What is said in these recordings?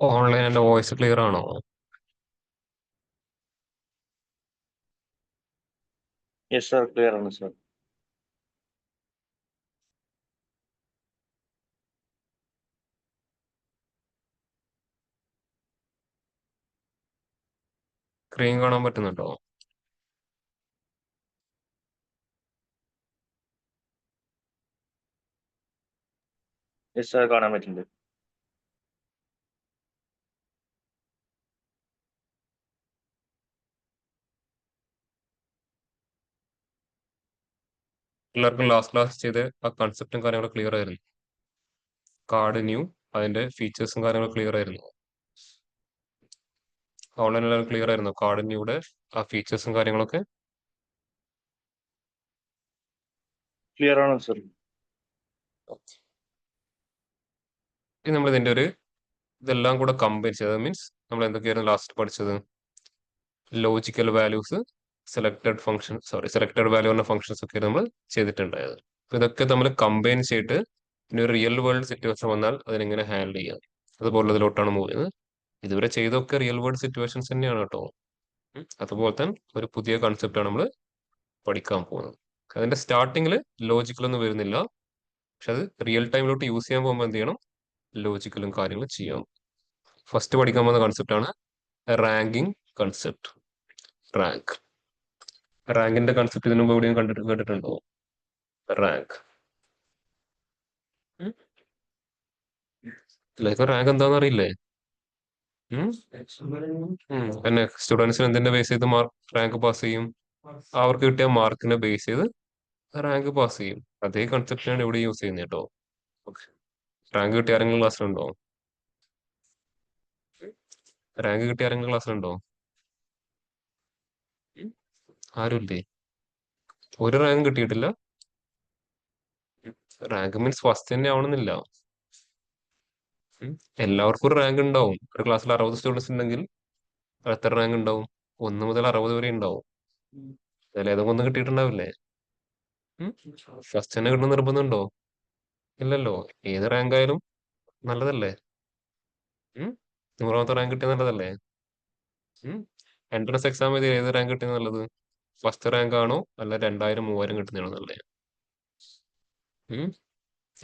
Online എന്റെ voice clear ആണോ? Yes sir, clear ആണ് സാർ. സ്ക്രീൻ കാണാൻ പറ്റുന്നുണ്ടോ? യെസ് സാർ, കാണാൻ പറ്റുന്നുണ്ട്. എല്ലാവർക്കും ലാസ്റ്റ് ക്ലാസ് ചെയ്ത് ആ കൺസെപ്റ്റും കാര്യങ്ങളും ക്ലിയർ ആയിരുന്നു. കാർഡ് ന്യൂ അതിന്റെ ഫീച്ചേഴ്സും കാര്യങ്ങളും ക്ലിയർ ആയിരുന്നു. ഓൺലൈൻ എല്ലാവരും ക്ലിയർ ആയിരുന്നു. കാർഡ് ന്യൂയുടെ ആ ഫീച്ചേഴ്സും കാര്യങ്ങളൊക്കെ ക്ലിയർ ആണ് സാർ. ഇനി നമ്മൾ ഇതിന്റെ ഒരു ഇതെല്ലാം കൂടെ കമ്പൈൻ ചെയ്തത് മീൻസ് നമ്മൾ എന്തൊക്കെയായിരുന്നു ലാസ്റ്റ് പഠിച്ചത്? ലോജിക്കൽ വാല്യൂസ്, സെലക്ടഡ് വാല്യൂ എന്ന ഫംഗ്ഷൻസ് ഒക്കെ നമ്മൾ ചെയ്തിട്ടുണ്ടായത്. അപ്പൊ ഇതൊക്കെ നമ്മൾ കമ്പൈൻ ചെയ്തിട്ട് ഇനി ഒരു റിയൽ വേൾഡ് സിറ്റുവേഷൻ വന്നാൽ അതിനെങ്ങനെ ഹാൻഡിൽ ചെയ്യാം അതുപോലെ ഇതിലോട്ടാണ് മൂവ് ചെയ്യുന്നത്. ഇതുവരെ ചെയ്തൊക്കെ റിയൽ വേൾഡ് സിറ്റുവേഷൻസ് തന്നെയാണ് കേട്ടോ. അതുപോലത്തെ ഒരു പുതിയ കൺസെപ്റ്റാണ് നമ്മൾ പഠിക്കാൻ പോകുന്നത്. അതിന്റെ സ്റ്റാർട്ടിങ്ങിൽ ലോജിക്കലൊന്നും വരുന്നില്ല. പക്ഷെ അത് റിയൽ ടൈമിലോട്ട് യൂസ് ചെയ്യാൻ പോകുമ്പോൾ എന്ത് ചെയ്യണം? ലോജിക്കലും കാര്യങ്ങളും ചെയ്യാം. ഫസ്റ്റ് പഠിക്കാൻ പോകുന്ന കൺസെപ്റ്റ് ആണ് റാങ്കിങ് കൺസെപ്റ്റ്. റാങ്ക് റാങ്കിന്റെ കൺസെപ്റ്റ് ഇതിനു മുമ്പ് എവിടെയും കേട്ടിട്ടുണ്ടോ? റാങ്ക് ഇപ്പൊ റാങ്ക് എന്താണെന്ന് അറിയില്ലേ? പിന്നെ സ്റ്റുഡൻസിന് എന്തിന്റെ ബേസ് ചെയ്ത് റാങ്ക് പാസ് ചെയ്യും? അവർക്ക് കിട്ടിയ മാർക്കിനെ ബേസ് ചെയ്ത് റാങ്ക് പാസ് ചെയ്യും. അതേ കൺസെപ്റ്റാണ് ഇവിടെ യൂസ് ചെയ്യുന്നത് കേട്ടോ. റാങ്ക് കിട്ടിയ ആരെങ്കിലും ക്ലാസ്സിലുണ്ടോ? റാങ്ക് കിട്ടിയ ആരെങ്കിലും ക്ലാസ്സിലുണ്ടോ? ആരുമില്ലേ? ഒരു റാങ്ക് കിട്ടിയിട്ടില്ല. റാങ്ക് മീൻസ് ഫസ്റ്റ് തന്നെ ആവണമെന്നില്ല. ഉം. എല്ലാവർക്കും ഒരു റാങ്ക് ഉണ്ടാവും. ഒരു ക്ലാസ്സിൽ 60 സ്റ്റുഡൻസ് ഉണ്ടെങ്കിൽ എത്ര റാങ്ക് ഉണ്ടാവും? 1 മുതൽ 60 വരെ ഉണ്ടാവും. അതിൽ ഏതെങ്കിലും ഒന്നും കിട്ടിയിട്ടുണ്ടാവില്ലേ? ഫസ്റ്റ് തന്നെ കിട്ടുന്ന നിർബന്ധമുണ്ടോ? ഇല്ലല്ലോ. ഏത് റാങ്ക് ആയാലും നല്ലതല്ലേ? ഉം. 100ാമത്തെ റാങ്ക് കിട്ടിയ നല്ലതല്ലേ? എൻട്രൻസ് എക്സാം എഴുതി ഏത് റാങ്ക് കിട്ടിയ നല്ലത്? ഫസ്റ്റ് റാങ്ക് ആണോ അല്ല 2000 3000 കിട്ടുന്നതാണോ നല്ലത്?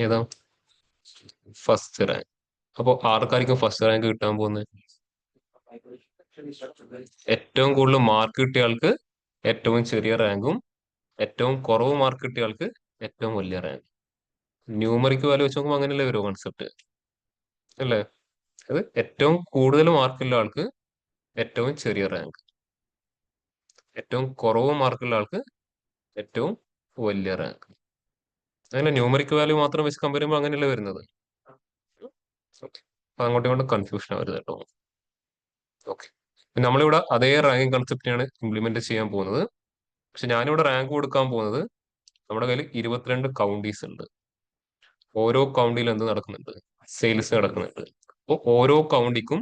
ഏതാ? First rank. അപ്പൊ ആർക്കായിരിക്കും ഫസ്റ്റ് റാങ്ക് കിട്ടാൻ പോകുന്നത്? ഏറ്റവും കൂടുതൽ മാർക്ക് കിട്ടിയ ആൾക്ക് ഏറ്റവും ചെറിയ റാങ്കും, ഏറ്റവും കുറവ് മാർക്ക് കിട്ടിയ ആൾക്ക് ഏറ്റവും വലിയ റാങ്ക്. ന്യൂമറിക്ക് വാല്യൂ വെച്ച് നോക്കുമ്പോൾ അങ്ങനെയല്ലേ വരുമോ കൺസെപ്റ്റ്? അല്ലേ? അത് ഏറ്റവും കൂടുതൽ മാർക്കുള്ള ആൾക്ക് ഏറ്റവും ചെറിയ റാങ്ക്, ഏറ്റവും കുറവ് മാർക്കുള്ള ആൾക്ക് ഏറ്റവും വലിയ റാങ്ക്. അങ്ങനെ ന്യൂമറിക് വാല്യൂ മാത്രം വെച്ച് കമ്പയർ ചെയ്യുമ്പോൾ അങ്ങനെയല്ലേ വരുന്നത്? ഓക്കെ. അപ്പൊ അങ്ങോട്ടും ഇങ്ങോട്ടും കൺഫ്യൂഷൻ ആവരുത് കേട്ടോ. ഓക്കെ. നമ്മളിവിടെ അതേ റാങ്കിങ് കൺസെപ്റ്റിനാണ് ഇംപ്ലിമെന്റ് ചെയ്യാൻ പോകുന്നത്. പക്ഷെ ഞാനിവിടെ റാങ്ക് കൊടുക്കാൻ പോകുന്നത് നമ്മുടെ കയ്യിൽ 22 കൗണ്ടീസ് ഉണ്ട്. ഓരോ കൗണ്ടിലും എന്ത് നടക്കുന്നുണ്ട്? സെയിൽസ് നടക്കുന്നുണ്ട്. അപ്പോൾ ഓരോ കൗണ്ടിക്കും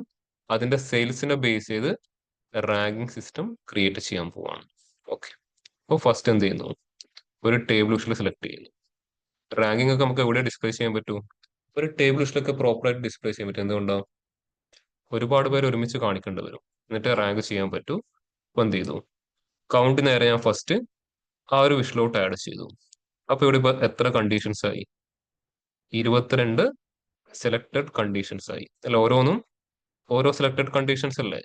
അതിന്റെ സെയിൽസിനെ ബേസ് ചെയ്ത് റാങ്കിങ് സിസ്റ്റം ക്രിയേറ്റ് ചെയ്യാൻ പോവാണ്. ഓക്കെ. അപ്പോൾ ഫസ്റ്റ് എന്ത് ചെയ്യുന്നു? ഒരു ടേബിൾ ലിസ്റ്റിൽ സെലക്ട് ചെയ്യുന്നു. റാങ്കിങ് ഒക്കെ നമുക്ക് എവിടെ ഡിസ്പ്ലേ ചെയ്യാൻ പറ്റും? ഒരു ടേബിൾ ലിസ്റ്റിലൊക്കെ പ്രോപ്പറായിട്ട് ഡിസ്പ്ലേ ചെയ്യാൻ പറ്റും. എന്തുകൊണ്ടാണ്? ഒരുപാട് പേര് ഒരുമിച്ച് കാണിക്കേണ്ടി വരും. എന്നിട്ട് റാങ്ക് ചെയ്യാൻ പറ്റൂ. അപ്പൊ എന്ത് ചെയ്തു? കൗണ്ട് നേരെ ഞാൻ ഫസ്റ്റ് ആ ഒരു വിഷിലോട്ട് ആഡ് ചെയ്തു. അപ്പൊ ഇവിടെ ഇപ്പൊ എത്ര കണ്ടീഷൻസ് ആയി? 22 സെലക്ടഡ് കണ്ടീഷൻസ് ആയി. അല്ല, ഓരോന്നും ഓരോ സെലക്ടഡ് കണ്ടീഷൻസ് അല്ലേ?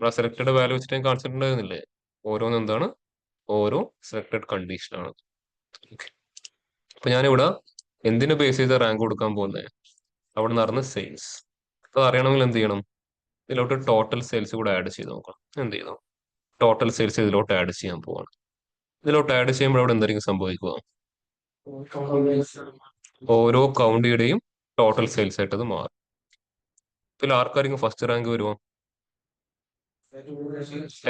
ആ സെലക്ടഡ് വാല്യൂ വെച്ചിട്ട് ഞാൻ കാണിച്ചിട്ട് ഉണ്ടായിരുന്നില്ലേ? ഓരോന്നും എന്താണ്? ഓരോ സെലക്ടഡ് കണ്ടീഷൻ ആണ്. Okay. അപ്പൊ ഞാനിവിടെ എന്തിനു ബേസ് ചെയ്ത് റാങ്ക് കൊടുക്കാൻ പോകുന്നത്? അവിടെ നടന്ന സെയിൽസ്. അപ്പൊ അറിയണമെങ്കിൽ എന്ത് ചെയ്യണം? ഇതിലോട്ട് ടോട്ടൽ സെയിൽസ് കൂടെ ആഡ് ചെയ്ത് നോക്കണം. എന്ത് ചെയ്തു? ടോട്ടൽ സെയിൽസ് ഇതിലോട്ട് ആഡ് ചെയ്യാൻ പോവാണ്. ഇതിലോട്ട് ആഡ് ചെയ്യുമ്പോൾ അവിടെ എന്തായിരിക്കും സംഭവിക്കുക? ഓരോ കൗണ്ടിയുടെയും ടോട്ടൽ സെയിൽസ് ആയിട്ട് അത് മാറും. ഇതിൽ ആർക്കായിരിക്കും ഫസ്റ്റ് റാങ്ക് വരുമോ?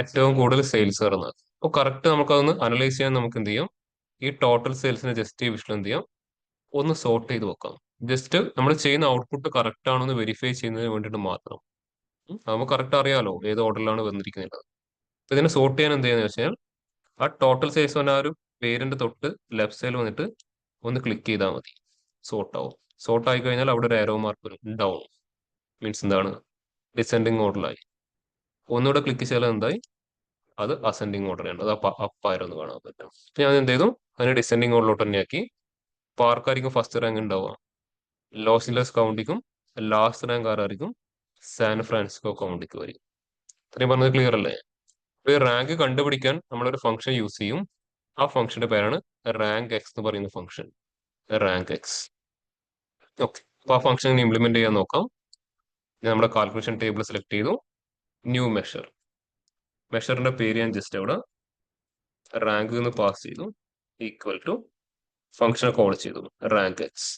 ഏറ്റവും കൂടുതൽ സെയിൽസ് നടന്നത്. അപ്പോൾ കറക്റ്റ് നമുക്കതൊന്ന് അനലൈസ് ചെയ്യാൻ നമുക്ക് എന്ത് ചെയ്യാം? ഈ ടോട്ടൽ സെയിൽസിനെ ജസ്റ്റ് ഈ വിഷയം എന്ത് ചെയ്യാം? ഒന്ന് സോർട്ട് ചെയ്ത് വെക്കാം. ജസ്റ്റ് നമ്മൾ ചെയ്യുന്ന ഔട്ട്പുട്ട് കറക്റ്റ് ആണോ എന്ന് വെരിഫൈ ചെയ്യുന്നതിന് വേണ്ടിയിട്ട് മാത്രം. നമുക്ക് കറക്റ്റ് അറിയാലോ ഏത് ഓർഡറിലാണ് വന്നിരിക്കുന്നത്. അപ്പൊ ഇതിനെ സോർട്ട് ചെയ്യാൻ എന്ത് ചെയ്യാന്ന് വെച്ചാൽ ആ ടോട്ടൽ സൈസ് വന്ന ആ ഒരു പേരിന്റെ തൊട്ട് ലെഫ്റ്റ് സൈഡിൽ വന്നിട്ട് ഒന്ന് ക്ലിക്ക് ചെയ്താൽ മതി. സോർട്ട് ആവും. സോർട്ട് ആയി കഴിഞ്ഞാൽ അവിടെ ഒരു ആരോ മാർക്ക് വരും. ഡൗൺ മീൻസ് എന്താണ്? ഡിസെൻഡിങ് ഓർഡറിലായി. ഒന്നുകൂടെ ക്ലിക്ക് ചെയ്താൽ എന്തായി, അത് അസെൻഡിങ് ഓർഡറാണ്, അത് അപ്പായിരുന്നു കാണാൻ പറ്റും. ഞാൻ എന്ത് ചെയ്തു, അതിനെ ഡിസെൻഡിങ് ഓർഡറിലോട്ട് തന്നെ ആക്കി. അപ്പോൾ ആർക്കായിരിക്കും ഫസ്റ്റ് റാങ്ക് ഉണ്ടാവുക? ലോസ് ഏഞ്ചലസ് കൗണ്ടിക്കും ലാസ്റ്റ് റാങ്ക് ആരായിരിക്കും? സാൻ ഫ്രാൻസിസ്കോ കൗണ്ടിക്ക് വരും. ഇത്രയും പറഞ്ഞത് ക്ലിയർ അല്ലേ? അപ്പോൾ ഈ റാങ്ക് കണ്ടുപിടിക്കാൻ നമ്മളൊരു ഫംഗ്ഷൻ യൂസ് ചെയ്യും. ആ ഫംഗ്ഷന്റെ പേരാണ് റാങ്ക് എക്സ് എന്ന് പറയുന്ന ഫംഗ്ഷൻ. Rank X. ഓക്കെ, അപ്പോൾ ആ ഫംഗ്ഷൻ ഇംപ്ലിമെന്റ് ചെയ്യാൻ നോക്കാം. ഞാൻ നമ്മുടെ കാൽക്കുലേഷൻ ടേബിൾ സെലക്ട് ചെയ്തു. New measure. മെഷറിന്റെ പേര് ഞാൻ ജസ്റ്റ് അവിടെ റാങ്ക് എന്ന് പാസ് ചെയ്തു. ഈക്വൽ ടു ഫംഗ്ഷനെ കോൾ ചെയ്തു റാങ്ക് എക്സ്.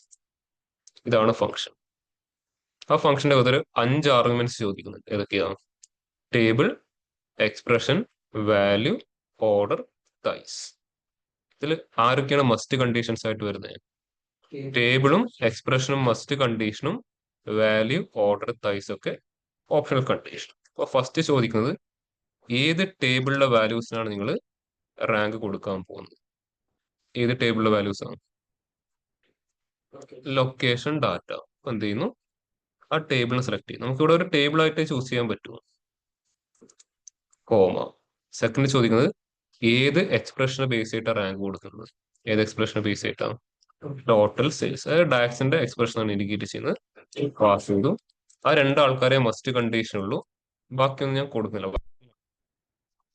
ഇതാണ് ഫംഗ്ഷൻ. ആ ഫംഗ്ഷന്റെ അകത്തൊരു 5 ആർഗ്യുമെന്റ്സ് ചോദിക്കുന്നുണ്ട്. ഏതൊക്കെയാണ്? Table, expression, value, order, ties. ഇതിൽ ആരൊക്കെയാണ് മസ്റ്റ് കണ്ടീഷൻസ് ആയിട്ട് വരുന്നത്? ടേബിളും എക്സ്പ്രഷനും മസ്റ്റ് കണ്ടീഷനും, വാല്യൂ, ഓർഡർ, തൈസ് ഒക്കെ ഓപ്ഷണൽ കണ്ടീഷൻ. അപ്പോൾ ഫസ്റ്റ് ചോദിക്കുന്നത് ഏത് ടേബിളിലെ വാല്യൂസിനാണ് നിങ്ങൾ റാങ്ക് കൊടുക്കാൻ പോകുന്നത്? ഏത് ടേബിളിലെ വാല്യൂസ് ആണ്? Location data. എന്ത് ചെയ്യുന്നു? ആ ടേബിളിനെ സെലക്ട് ചെയ്യും. നമുക്ക് ഇവിടെ ഒരു ടേബിൾ ആയിട്ട് ചൂസ് ചെയ്യാൻ പറ്റുമോ? കോമ. സെക്കൻഡ് ചോദിക്കുന്നത് ഏത് എക്സ്പ്രഷനെ ബേസ് ചെയ്തിട്ടാണ് റാങ്ക് കൊടുക്കുന്നത്? ഏത് എക്സ്പ്രഷനെ ബേസ് ചെയ്തിട്ടാണ്? Total sales. അതായത് ഡാക്സിന്റെ എക്സ്പ്രഷൻ ആണ് ഇൻഡിക്കേറ്റ് ചെയ്യുന്നത്. പാസ് ചെയ്തു. ആ 2 ആൾക്കാരെ മസ്റ്റ് കണ്ടീഷൻ ഉള്ളൂ, ബാക്കിയൊന്നും ഞാൻ കൊടുക്കുന്നില്ല.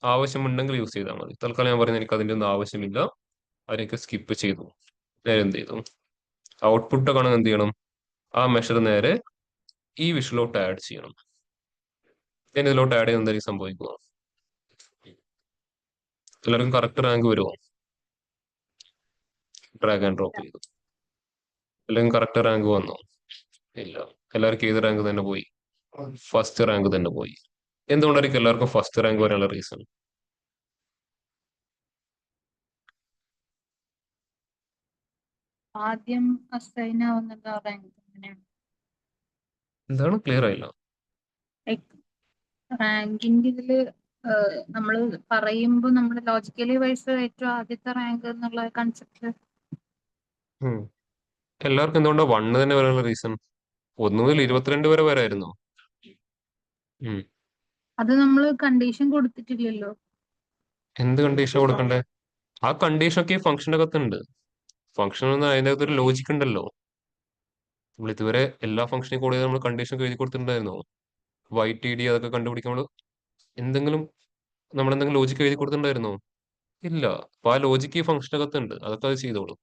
ആവശ്യമുണ്ടെങ്കിൽ യൂസ് ചെയ്താൽ മതി. തൽക്കാലം ഞാൻ പറയുന്നത് എനിക്ക് അതിന്റെ ഒന്നും ആവശ്യമില്ല, അതിനൊക്കെ സ്കിപ്പ് ചെയ്തു. നേരെ എന്ത് ചെയ്തു, ഔട്ട്പുട്ട് കാണാൻ എന്ത് ചെയ്യണം? ആ മെഷർ നേരെ ഈ വിഷയിലോട്ട് ആഡ് ചെയ്യണം. ഞാൻ ഇതിലോട്ട് ആഡ് ചെയ്യുന്ന എന്തായിരിക്കും സംഭവിക്കുക? എല്ലാവർക്കും കറക്റ്റ് റാങ്ക് വരുമോ? ഡ്രാഗ് ആൻഡ് ഡ്രോപ്പ് ചെയ്തു. എല്ലാവർക്കും കറക്റ്റ് റാങ്ക് വന്നോ? ഇല്ല. എല്ലാവർക്കും ഏത് റാങ്ക് തന്നെ പോയി? ഫസ്റ്റ് റാങ്ക് തന്നെ പോയി. എന്തുകൊണ്ടായിരിക്കും എല്ലാവർക്കും ഫസ്റ്റ് റാങ്ക് വരാനുള്ള റീസൺ? ആദ്യം അസൈൻ ആവുന്നത് റാങ്ക് അങ്ങനെയാണ്. എന്താണ്? ക്ലിയർ ആയില്ല. റാങ്കിന്റെ ഇതില് നമ്മൾ പറയുമ്പോൾ നമ്മൾ ലോജിക്കലി വൈസ് ഏറ്റവും ആദ്യത്തെ റാങ്ക് എന്നുള്ള കൺസെപ്റ്റ്. ഉം. എല്ലാവർക്കും എന്തുകൊണ്ടാണ് 1 തന്നെ വരാനുള്ള റീസൺ? 1 മുതൽ 22 വരെ വരായിരുന്നു. അത് നമ്മൾ കണ്ടീഷൻ കൊടുത്തിട്ടില്ലല്ലോ. എന്ത് കണ്ടീഷൻ കൊടുക്കണ്ടേ? ആ കണ്ടീഷൻ ഒക്കെ ഈ ഫംഗ്ഷന്റെ അകത്തുണ്ട്. ഫംഗ്ഷൻ അതിന്റെ അകത്തൊരു ലോജിക് ഉണ്ടല്ലോ. നമ്മൾ ഇതുവരെ എല്ലാ ഫംഗ്ഷനും കൂടെ നമ്മൾ കണ്ടീഷൻ ഒക്കെ എഴുതി കൊടുത്തിട്ടുണ്ടായിരുന്നോ? YTD അതൊക്കെ കണ്ടുപിടിക്കാൻ എന്തെങ്കിലും നമ്മൾ എന്തെങ്കിലും ലോജിക്ക് എഴുതി കൊടുത്തിട്ടുണ്ടായിരുന്നോ? ഇല്ല. അപ്പൊ ആ ലോജിക്ക് ഈ ഫംഗ്ഷന്റെ അകത്തുണ്ട്, അതൊക്കെ അത് ചെയ്തോളൂ.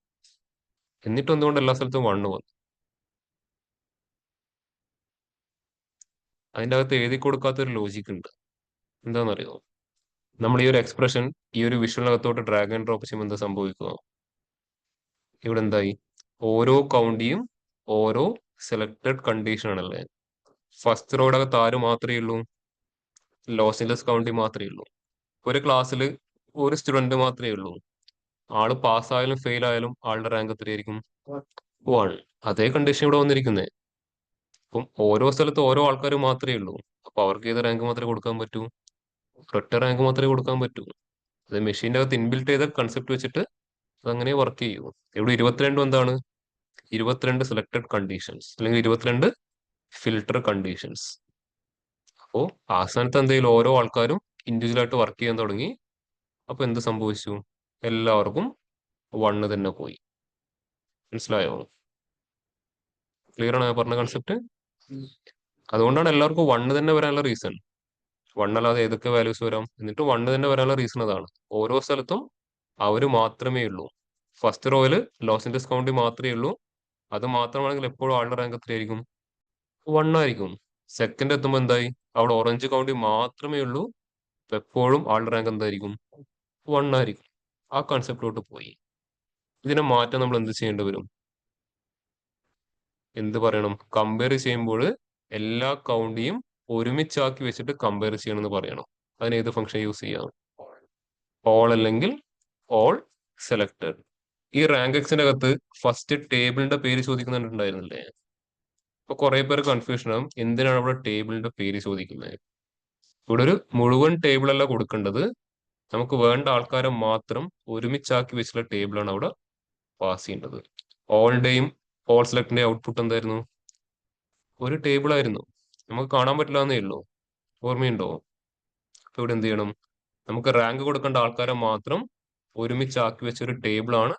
എന്നിട്ട് എന്തുകൊണ്ട് എല്ലാ സ്ഥലത്തും 1 വന്നു? അതിന്റെ അകത്ത് എഴുതി കൊടുക്കാത്തൊരു ലോജിക് ഉണ്ട്. എന്താണെന്നറിയോ? നമ്മൾ ഈ ഒരു എക്സ്പ്രഷൻ ഈ ഒരു വിഷ്വലിനകത്തോട്ട് ഡ്രാഗ് ആൻഡ് ഡ്രോപ്പ് ചെയ്യുമ്പോൾ എന്താ സംഭവിക്കുക? ഇവിടെ എന്തായി? ഓരോ കൗണ്ടിയും ഓരോ സെലക്ടഡ് കണ്ടീഷൻ ആണല്ലേ. ഫസ്റ്റ് റോയുടെ അകത്ത് ആര് മാത്രമേ ഉള്ളൂ? ലോസ് ഏഞ്ചലസ് കൗണ്ടി മാത്രമേ ഉള്ളൂ. ഒരു ക്ലാസ്സിൽ ഒരു സ്റ്റുഡന്റ് മാത്രമേ ഉള്ളൂ. ആള് പാസ്സായാലും ഫെയിൽ ആയാലും ആളുടെ റാങ്ക് എത്രയായിരിക്കും? 1. അതേ കണ്ടീഷൻ ഇവിടെ വന്നിരിക്കുന്നത്. അപ്പം ഓരോ സ്ഥലത്ത് ഓരോ ആൾക്കാർ മാത്രമേ ഉള്ളൂ. അപ്പൊ അവർക്ക് ഏത് റാങ്ക് മാത്രമേ കൊടുക്കാൻ പറ്റൂ? ഒറ്റ റാങ്ക് മാത്രമേ കൊടുക്കാൻ പറ്റൂ. അത് മെഷീന്റെ അകത്ത് ഇൻബിൽറ്റ് ചെയ്ത കൺസെപ്റ്റ് വെച്ചിട്ട് അതങ്ങനെ വർക്ക് ചെയ്യൂ. ഇവിടെ 22 എന്താണ്? 22 സെലക്ടഡ് കണ്ടീഷൻസ് അല്ലെങ്കിൽ 22 ഫിൽട്ടർ കണ്ടീഷൻസ്. അപ്പോ ആ സ്ഥാനത്ത് എന്തെങ്കിലും ഓരോ ആൾക്കാരും ഇൻഡിവിജ്വൽ ആയിട്ട് വർക്ക് ചെയ്യാൻ തുടങ്ങി. അപ്പൊ എന്ത് സംഭവിച്ചു? എല്ലാവർക്കും 1 തന്നെ പോയി. മനസ്സിലായോ? ക്ലിയർ ആണ് പറഞ്ഞ കൺസെപ്റ്റ്? അതുകൊണ്ടാണ് എല്ലാവർക്കും 1 തന്നെ വരാനുള്ള റീസൺ. 1 അല്ലാതെ ഏതൊക്കെ വാല്യൂസ് വരാം, എന്നിട്ട് 1 തന്നെ വരാനുള്ള റീസൺ അതാണ്. ഓരോ സ്ഥലത്തും അവര് മാത്രമേ ഉള്ളൂ. ഫസ്റ്റ് റോയില് ലോസ് ഏഞ്ചലസ് കൗണ്ടി മാത്രമേ ഉള്ളൂ. അത് മാത്രമാണെങ്കിൽ എപ്പോഴും ആളുടെ റാങ്ക് എത്രയായിരിക്കും? 1 ആയിരിക്കും. സെക്കൻഡ് എത്തുമ്പോൾ എന്തായി? അവിടെ ഓറഞ്ച് കൗണ്ടി മാത്രമേ ഉള്ളൂ. അപ്പൊ എപ്പോഴും ആളുടെ റാങ്ക് എന്തായിരിക്കും? 1 ആയിരിക്കും. ആ കൺസെപ്റ്റിലോട്ട് പോയി. ഇതിനെ മാറ്റാൻ നമ്മൾ എന്ത് ചെയ്യേണ്ടി വരും? എന്ത് പറയണം? കമ്പയർ ചെയ്യുമ്പോൾ എല്ലാ കൗണ്ടിയും ഒരുമിച്ചാക്കി വെച്ചിട്ട് കമ്പയർ ചെയ്യണമെന്ന് പറയണം. അതിന് ഏത് ഫംഗ്ഷൻ യൂസ് ചെയ്യാം? ഓൾ അല്ലെങ്കിൽ ഓൾ സെലക്ടഡ്. ഈ റാങ്ക് എക്സിന്റെ അകത്ത് ഫസ്റ്റ് ടേബിളിന്റെ പേര് ചോദിക്കുന്നുണ്ടായിരുന്നില്ലേ? അപ്പൊ കുറെ പേര് കൺഫ്യൂഷൻ ആവും, എന്തിനാണ് അവിടെ ടേബിളിന്റെ പേര് ചോദിക്കുന്നത്? ഇവിടെ ഒരു മുഴുവൻ ടേബിൾ അല്ല കൊടുക്കേണ്ടത്, നമുക്ക് വേണ്ട ആൾക്കാരെ മാത്രം ഒരുമിച്ചാക്കി വെച്ചിട്ടുള്ള ടേബിളാണ് അവിടെ പാസ് ചെയ്യേണ്ടത്. ഓളിന്റെയും ഓൾ സെലക്ടിന്റെയും ഔട്ട്പുട്ട് എന്തായിരുന്നു? ഒരു ടേബിൾ ആയിരുന്നു. നമുക്ക് കാണാൻ പറ്റില്ല എന്നേ ഉള്ളൂ. ഓർമ്മയുണ്ടോ? അപ്പൊ ഇവിടെ എന്ത് ചെയ്യണം? നമുക്ക് റാങ്ക് കൊടുക്കേണ്ട ആൾക്കാരെ മാത്രം ഒരുമിച്ചാക്കി വെച്ച ഒരു ടേബിൾ ആണ്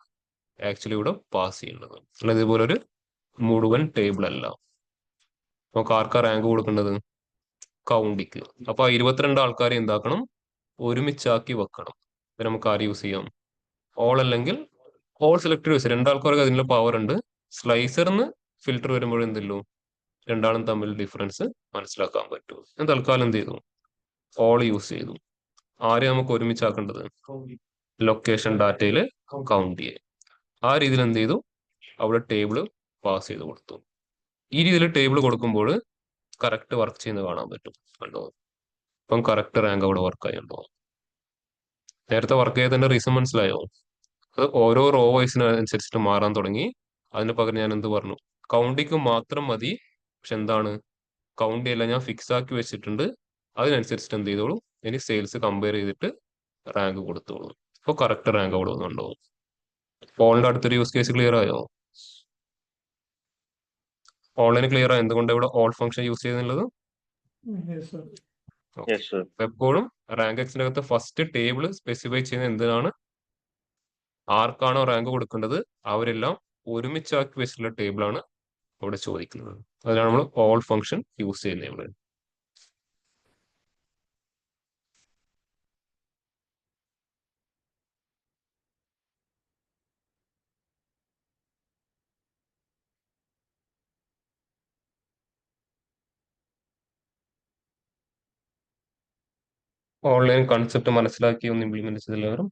ആക്ച്വലി ഇവിടെ പാസ് ചെയ്യേണ്ടത്. അല്ല ഇതുപോലെ ഒരു മുഴുവൻ ടേബിൾ അല്ല. നമുക്ക് ആർക്കാ റാങ്ക് കൊടുക്കേണ്ടത്? കൗണ്ടിക്ക്. അപ്പൊ ആ 22 ആൾക്കാരെ എന്താക്കണം? ഒരുമിച്ചാക്കി വെക്കണം. ഇത് നമുക്ക് ആര് യൂസ് ചെയ്യാം? ഓൾ അല്ലെങ്കിൽ ഓൾ സെലക്ടഡ് യൂസ്. രണ്ടാൾക്കാർക്ക് അതിനുള്ള പവർ ഉണ്ട്. സ്ലൈസറിന്ന് ഫിൽറ്റർ വരുമ്പോൾ എന്തുള്ളൂ? രണ്ടാളും തമ്മിൽ ഡിഫറൻസ് മനസ്സിലാക്കാൻ പറ്റും. ഞാൻ തൽക്കാലം എന്ത് ചെയ്തു? ഓൾ യൂസ് ചെയ്തു. ആരെ നമുക്ക് ഒരുമിച്ചാക്കേണ്ടത്? ലൊക്കേഷൻ ഡാറ്റയിൽ കൗണ്ട് ചെയ്യേ. ആ രീതിയിൽ എന്ത് ചെയ്തു? അവിടെ ടേബിൾ പാസ് ചെയ്ത് കൊടുത്തു. ഈ രീതിയിൽ ടേബിൾ കൊടുക്കുമ്പോൾ കറക്റ്റ് വർക്ക് ചെയ്യുന്നത് കാണാൻ പറ്റും. കണ്ടോ? ഇപ്പം കറക്റ്റ് റാങ്ക് അവിടെ വർക്ക് ആയിട്ടുണ്ടോ? നേരത്തെ വർക്ക് ചെയ്തതിന്റെ റീസൺ മനസ്സിലായോ? അത് ഓരോ റോ വൈസിനനുസരിച്ചിട്ട് മാറാൻ തുടങ്ങി. അതിന് പകരം ഞാൻ എന്ത് പറഞ്ഞു? കൗണ്ടിക്ക് മാത്രം മതി. പക്ഷെ എന്താണ്? കൗണ്ടി എല്ലാം ഞാൻ ഫിക്സ് ആക്കി വെച്ചിട്ടുണ്ട്. അതിനനുസരിച്ചിട്ട് എന്ത് ചെയ്തോളൂ? ഇനി സെയിൽസ് കമ്പയർ ചെയ്തിട്ട് റാങ്ക് കൊടുത്തോളൂ. അപ്പോൾ കറക്റ്റ് റാങ്ക് അവിടെ വന്നുണ്ടോ? ഓളിന്റെ അടുത്തൊരു യൂസ് കേസ് ക്ലിയർ ആയോ? ഓൺലൈൻ ക്ലിയർ ആയോ? എന്തുകൊണ്ട് ഇവിടെ ഓൾ ഫംഗ്ഷൻ യൂസ് ചെയ്യുന്നുള്ളത്? Yes sir. എപ്പോഴും റാങ്ക് എക്സിന്റെ അകത്ത് ഫസ്റ്റ് ടേബിൾ സ്പെസിഫൈ ചെയ്യുന്ന എന്തിനാണ്? ആർക്കാണോ റാങ്ക് കൊടുക്കേണ്ടത് അവരെല്ലാം ഒരുമിച്ചാക്കി വെച്ചിട്ടുള്ള ടേബിളാണ് അവിടെ ചോദിക്കുന്നത്. അതിനാണ് നമ്മൾ ഓൾ ഫംഗ്ഷൻ യൂസ് ചെയ്യുന്നത് ഇവിടെ. ഓൺലൈൻ കൺസെപ്റ്റ് മനസ്സിലാക്കി ഒന്ന് ഇംപ്ലിമെന്റ് ചെയ്തെല്ലാവരും.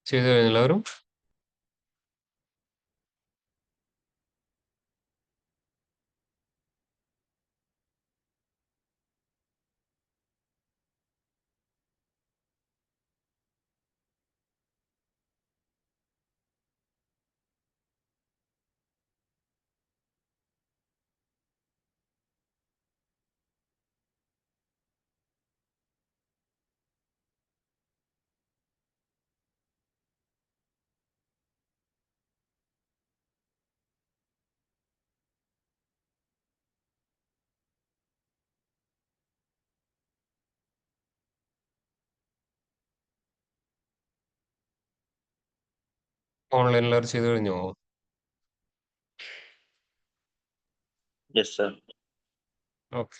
ചെയ്തു കഴിഞ്ഞ എല്ലാവരും ഓൺലൈൻ എല്ലാവരും ചെയ്തു കഴിഞ്ഞോ? Yes sir. ഓക്കെ.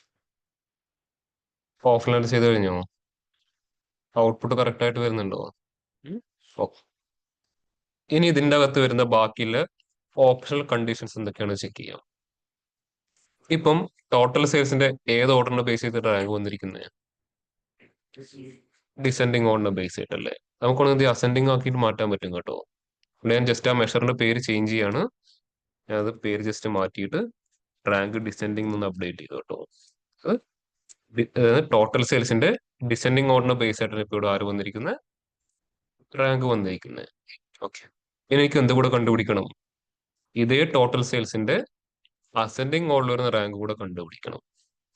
ഓഫ്ലൈൻ ചെയ്തു കഴിഞ്ഞോ? ഔട്ട്പുട്ട് കറക്റ്റ് ആയിട്ട് വരുന്നുണ്ടോ? ഓക്കെ. ഇനി ഇതിന്റെ അകത്ത് വരുന്ന ബാക്കിയുള്ള ഓപ്ഷണൽ കണ്ടീഷൻസ് എന്തൊക്കെയാണ് ചെക്ക് ചെയ്യാം. ഇപ്പം ടോട്ടൽ സെയിൽസിന്റെ ഏത് ഓർഡറിനെ ബേസ് ചെയ്തിട്ട് റാങ്ക് വന്നിരിക്കുന്നത്? ഡിസെൻഡിങ് ഓർഡറിനെ ബേസ് ചെയ്തിട്ടല്ലേ? നമുക്കൊന്ന് അസെൻഡിങ് ആക്കിയിട്ട് മാറ്റാൻ പറ്റും കേട്ടോ. ഇവിടെ ഞാൻ ജസ്റ്റ് ആ മെഷറിന്റെ പേര് ചേഞ്ച് ചെയ്യാണ്. ഞാൻ അത് പേര് ജസ്റ്റ് മാറ്റിയിട്ട് റാങ്ക് ഡിസെൻഡിങ് ഒന്ന് അപ്ഡേറ്റ് ചെയ്തു കേട്ടോ. ടോട്ടൽ സെയിൽസിന്റെ ഡിസെൻഡിങ് ഓർഡറിനെ ബേസ് ആയിട്ടാണ് ഇപ്പോൾ ഇവിടെ ആര് വന്നിരിക്കുന്നത്? റാങ്ക് വന്നിരിക്കുന്നത്. ഓക്കെ. ഇനി എനിക്ക് എന്ത് കൂടെ കണ്ടുപിടിക്കണം? ഇതേ ടോട്ടൽ സെയിൽസിന്റെ അസെൻഡിങ് ഓർഡറിൽ വരുന്ന റാങ്ക് കൂടെ കണ്ടുപിടിക്കണം.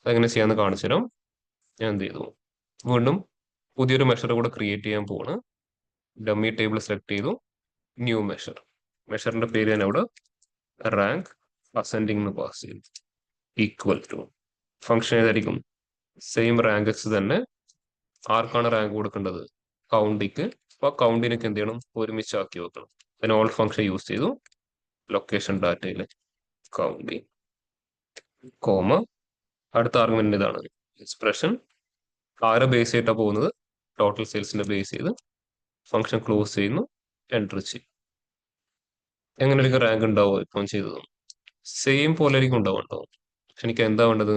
അതെങ്ങനെ ചെയ്യാന്ന് കാണിച്ചു തരാം. ഞാൻ എന്ത് ചെയ്തു? വീണ്ടും പുതിയൊരു മെഷർ കൂടെ ക്രിയേറ്റ് ചെയ്യാൻ പോവാണ്. ഡമ്മി ടേബിൾ സെലക്ട് ചെയ്തു. New measure. മെഷറിന്റെ പേര് ഞാൻ അവിടെ റാങ്ക് അസെൻഡിങ് എന്ന് പാസ് ചെയ്തു. ഈക്വൽ ടു ഫംഗ്ഷൻ ഏതായിരിക്കും? സെയിം റാങ്ക് എക്സ് തന്നെ. ആർക്കാണ് റാങ്ക് കൊടുക്കേണ്ടത്? കൗണ്ടിക്ക്. അപ്പൊ കൗണ്ടിനൊക്കെ എന്ത് ചെയ്യണം? ഒരുമിച്ചാക്കി വെക്കണം. അതിന് ഓൾ ഫംഗ്ഷൻ യൂസ് ചെയ്തു. ലൊക്കേഷൻ ഡാറ്റയിൽ കൗണ്ടി കോമ. അടുത്ത ആർഗ്യുമെന്റ് ഇതാണ് എക്സ്പ്രഷൻ. ആരെ ബേസ് ചെയ്തിട്ടാ പോകുന്നത്? ടോട്ടൽ സെയിൽസിന്റെ ബേസ് ചെയ്ത് ഫംഗ്ഷൻ ക്ലോസ് ചെയ്യുന്നു, എൻറ്റർ ചെയ്യും. എങ്ങനെയായിരിക്കും റാങ്ക് ഉണ്ടാവുക ഇപ്പം ചെയ്തത്? സെയിം പോലെ ആയിരിക്കും ഉണ്ടാവും. പക്ഷെ എനിക്ക് എന്താ വേണ്ടത്?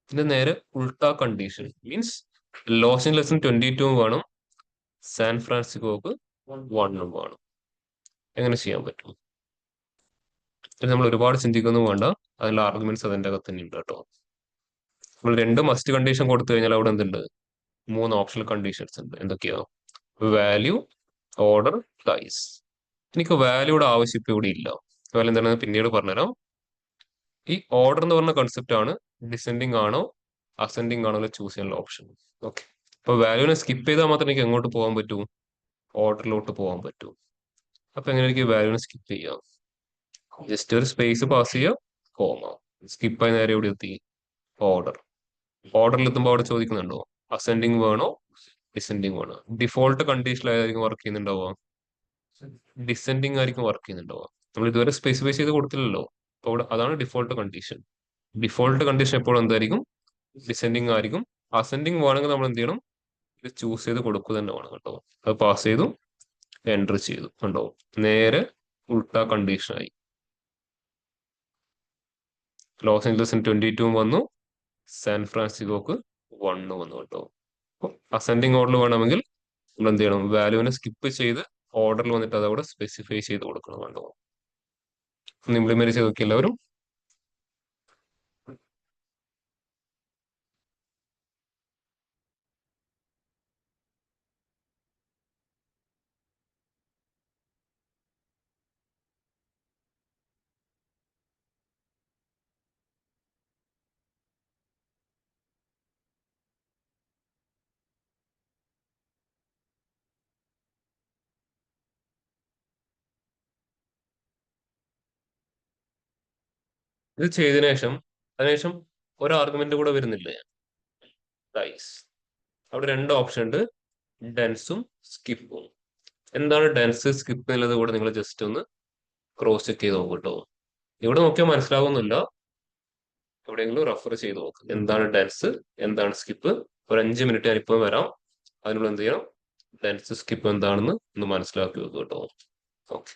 ഇതിന്റെ നേരെ ഉൾട്ടാ കണ്ടീഷൻ മീൻസ് ലോസ് ലെസൺ 22 വേണം, സാൻ ഫ്രാൻസിസ്കോക്ക് 1 വേണം. എങ്ങനെ ചെയ്യാൻ പറ്റും? ഇത് നമ്മൾ ഒരുപാട് ചിന്തിക്കൊന്നും വേണ്ട, അതിനുള്ള ആർഗ്യുമെന്റ്സ് അതിന്റെ അകത്ത് തന്നെ ഉണ്ട് കേട്ടോ. നമ്മൾ രണ്ട് മസ്റ്റ് കണ്ടീഷൻ കൊടുത്തു കഴിഞ്ഞാൽ അവിടെ എന്തുണ്ട്? 3 ഓപ്ഷണൽ കണ്ടീഷൻസ് ഉണ്ട്. എന്തൊക്കെയാ? Value, order, price. എനിക്ക് വാല്യൂയുടെ ആവശ്യം ഇപ്പൊ ഇവിടെ ഇല്ല. വാല്യൂ എന്താണെന്ന് പിന്നീട് പറഞ്ഞുതരാം. ഈ ഓർഡർ എന്ന് പറഞ്ഞ കൺസെപ്റ്റ് ആണ് ഡിസെൻഡിങ് ആണോ അസെൻഡിങ് ആണോ ചൂസ് ചെയ്യാനുള്ള ഓപ്ഷൻ. ഓക്കെ, അപ്പൊ വാല്യൂനെ സ്കിപ്പ് ചെയ്താൽ മാത്രമേ എനിക്ക് എങ്ങോട്ട് പോകാൻ പറ്റൂ? ഓർഡറിലോട്ട് പോകാൻ പറ്റൂ. അപ്പൊ എങ്ങനെ എനിക്ക് വാല്യൂനെ സ്കിപ്പ് ചെയ്യാം? ജസ്റ്റ് ഒരു സ്പേസ് പാസ് ചെയ്യുക, കോമ. സ്കിപ്പ് ആയി നേരെ എവിടെ എത്തി? ഓർഡർ. ഓർഡറിൽ എത്തുമ്പോൾ അവിടെ ചോദിക്കുന്നുണ്ടോ അസെൻഡിങ് വേണോ ഡിസെൻഡിങ് വേണോ? ഡിഫോൾട്ട് കണ്ടീഷനിൽ ആയിരിക്കും വർക്ക് ചെയ്യുന്നുണ്ടാവുക? ഡിസെൻഡിങ് ആയിരിക്കും വർക്ക് ചെയ്യുന്നുണ്ടാവുക. നമ്മൾ ഇതുവരെ സ്പെസിഫൈ ചെയ്ത് കൊടുത്തില്ലല്ലോ. അപ്പൊ അവിടെ അതാണ് ഡിഫോൾട്ട് കണ്ടീഷൻ. ഡിഫോൾട്ട് കണ്ടീഷൻ എപ്പോഴും എന്തായിരിക്കും? ഡിസെൻഡിങ് ആയിരിക്കും. അസെൻഡിങ് വേണമെങ്കിൽ നമ്മൾ എന്ത് ചെയ്യണം? ഇത് ചൂസ് ചെയ്ത് കൊടുക്കുക തന്നെ വേണം കേട്ടോ. അത് പാസ് ചെയ്തു, എൻറ്റർ ചെയ്തു, കണ്ടോ? നേരെ ഉൾട്ടാ കണ്ടീഷനായി. ലോസ് ഏഞ്ചലസിന് 22 വന്നു, സാൻ ഫ്രാൻസിസ്കോക്ക് 1 വന്നു കേട്ടോ. അപ്പോൾ അസെൻഡിങ് ഓർഡർ വേണമെങ്കിൽ നമ്മൾ എന്ത് ചെയ്യണം? വാല്യൂവിനെ സ്കിപ്പ് ചെയ്ത് ഓർഡറിൽ വന്നിട്ട് അതവിടെ സ്പെസിഫൈ ചെയ്ത് കൊടുക്കണം കേട്ടോ. ഒന്ന് ഇംപ്ലിമെന്റ് ചെയ്ത് നോക്കി എല്ലാവരും. ഇത് ചെയ്തതിനു ശേഷം അതിനുശേഷം ഒരു ആർഗ്യുമെന്റ് കൂടെ വരുന്നില്ലേ? പ്രൈസ്. അവിടെ രണ്ട് ഓപ്ഷൻ ഉണ്ട്, ഡെൻസും സ്കിപ്പും. എന്താണ് ഡെൻസ് സ്കിപ്പ് എന്നുള്ളത് കൂടെ നിങ്ങൾ ജസ്റ്റ് ഒന്ന് ക്രോസ് ചെക്ക് ചെയ്ത് നോക്കൂ കേട്ടോ. ഇവിടെ നോക്കിയാൽ മനസ്സിലാവുന്നില്ല, എവിടെയെങ്കിലും റെഫർ ചെയ്ത് നോക്ക്. എന്താണ് ഡെൻസ്, എന്താണ് സ്കിപ്പ്. ഒരു 5 മിനിറ്റ് ഞാൻ ഇപ്പം വരാം, അതിനുള്ള എന്ത് ചെയ്യണം? ഡെൻസ് സ്കിപ്പ് എന്താണെന്ന് ഒന്ന് മനസ്സിലാക്കി വെക്കുക കേട്ടോ. ഓക്കെ.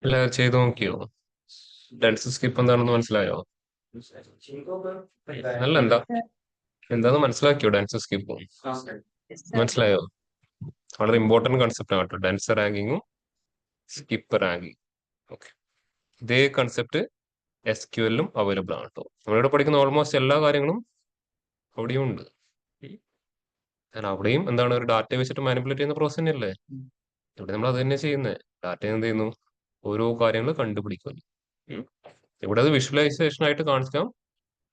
എല്ലാവരും ചെയ്ത് നോക്കിയോ? ഡെൻസ് സ്കിപ്പ് എന്താണെന്ന് മനസ്സിലായോ? അല്ല, എന്താന്ന് മനസ്സിലാക്കിയോ ഡെൻസ് സ്കിപ്പും? മനസ്സിലായോ? വളരെ ഇമ്പോർട്ടന്റ് കൺസെപ്റ്റ് ആണ് കേട്ടോ, ഡെൻസ് റാങ്കിങ്ങും സ്കിപ്പ് റാങ്കിങ്. ഓക്കെ, ഇതേ കൺസെപ്റ്റ് SQL-ലും അവൈലബിൾ ആണ് കേട്ടോ. നമ്മളിവിടെ പഠിക്കുന്ന ഓൾമോസ്റ്റ് എല്ലാ കാര്യങ്ങളും അവിടെയും ഉണ്ട്. കാരണം അവിടെയും എന്താണ്, ഒരു ഡാറ്റ വെച്ചിട്ട് മാനിപ്പുലേറ്റ് ചെയ്യുന്ന പ്രോസസ് തന്നെയല്ലേ. ഇവിടെ നമ്മൾ അത് തന്നെ ചെയ്യുന്നത്. ഡാറ്റ എന്ത് ചെയ്യുന്നു, ഓരോ കാര്യങ്ങൾ കണ്ടുപിടിക്കുന്നു. ഉം. ഇവിടെ അത് വിഷ്വലൈസേഷൻ ആയിട്ട് കാണിക്കാം,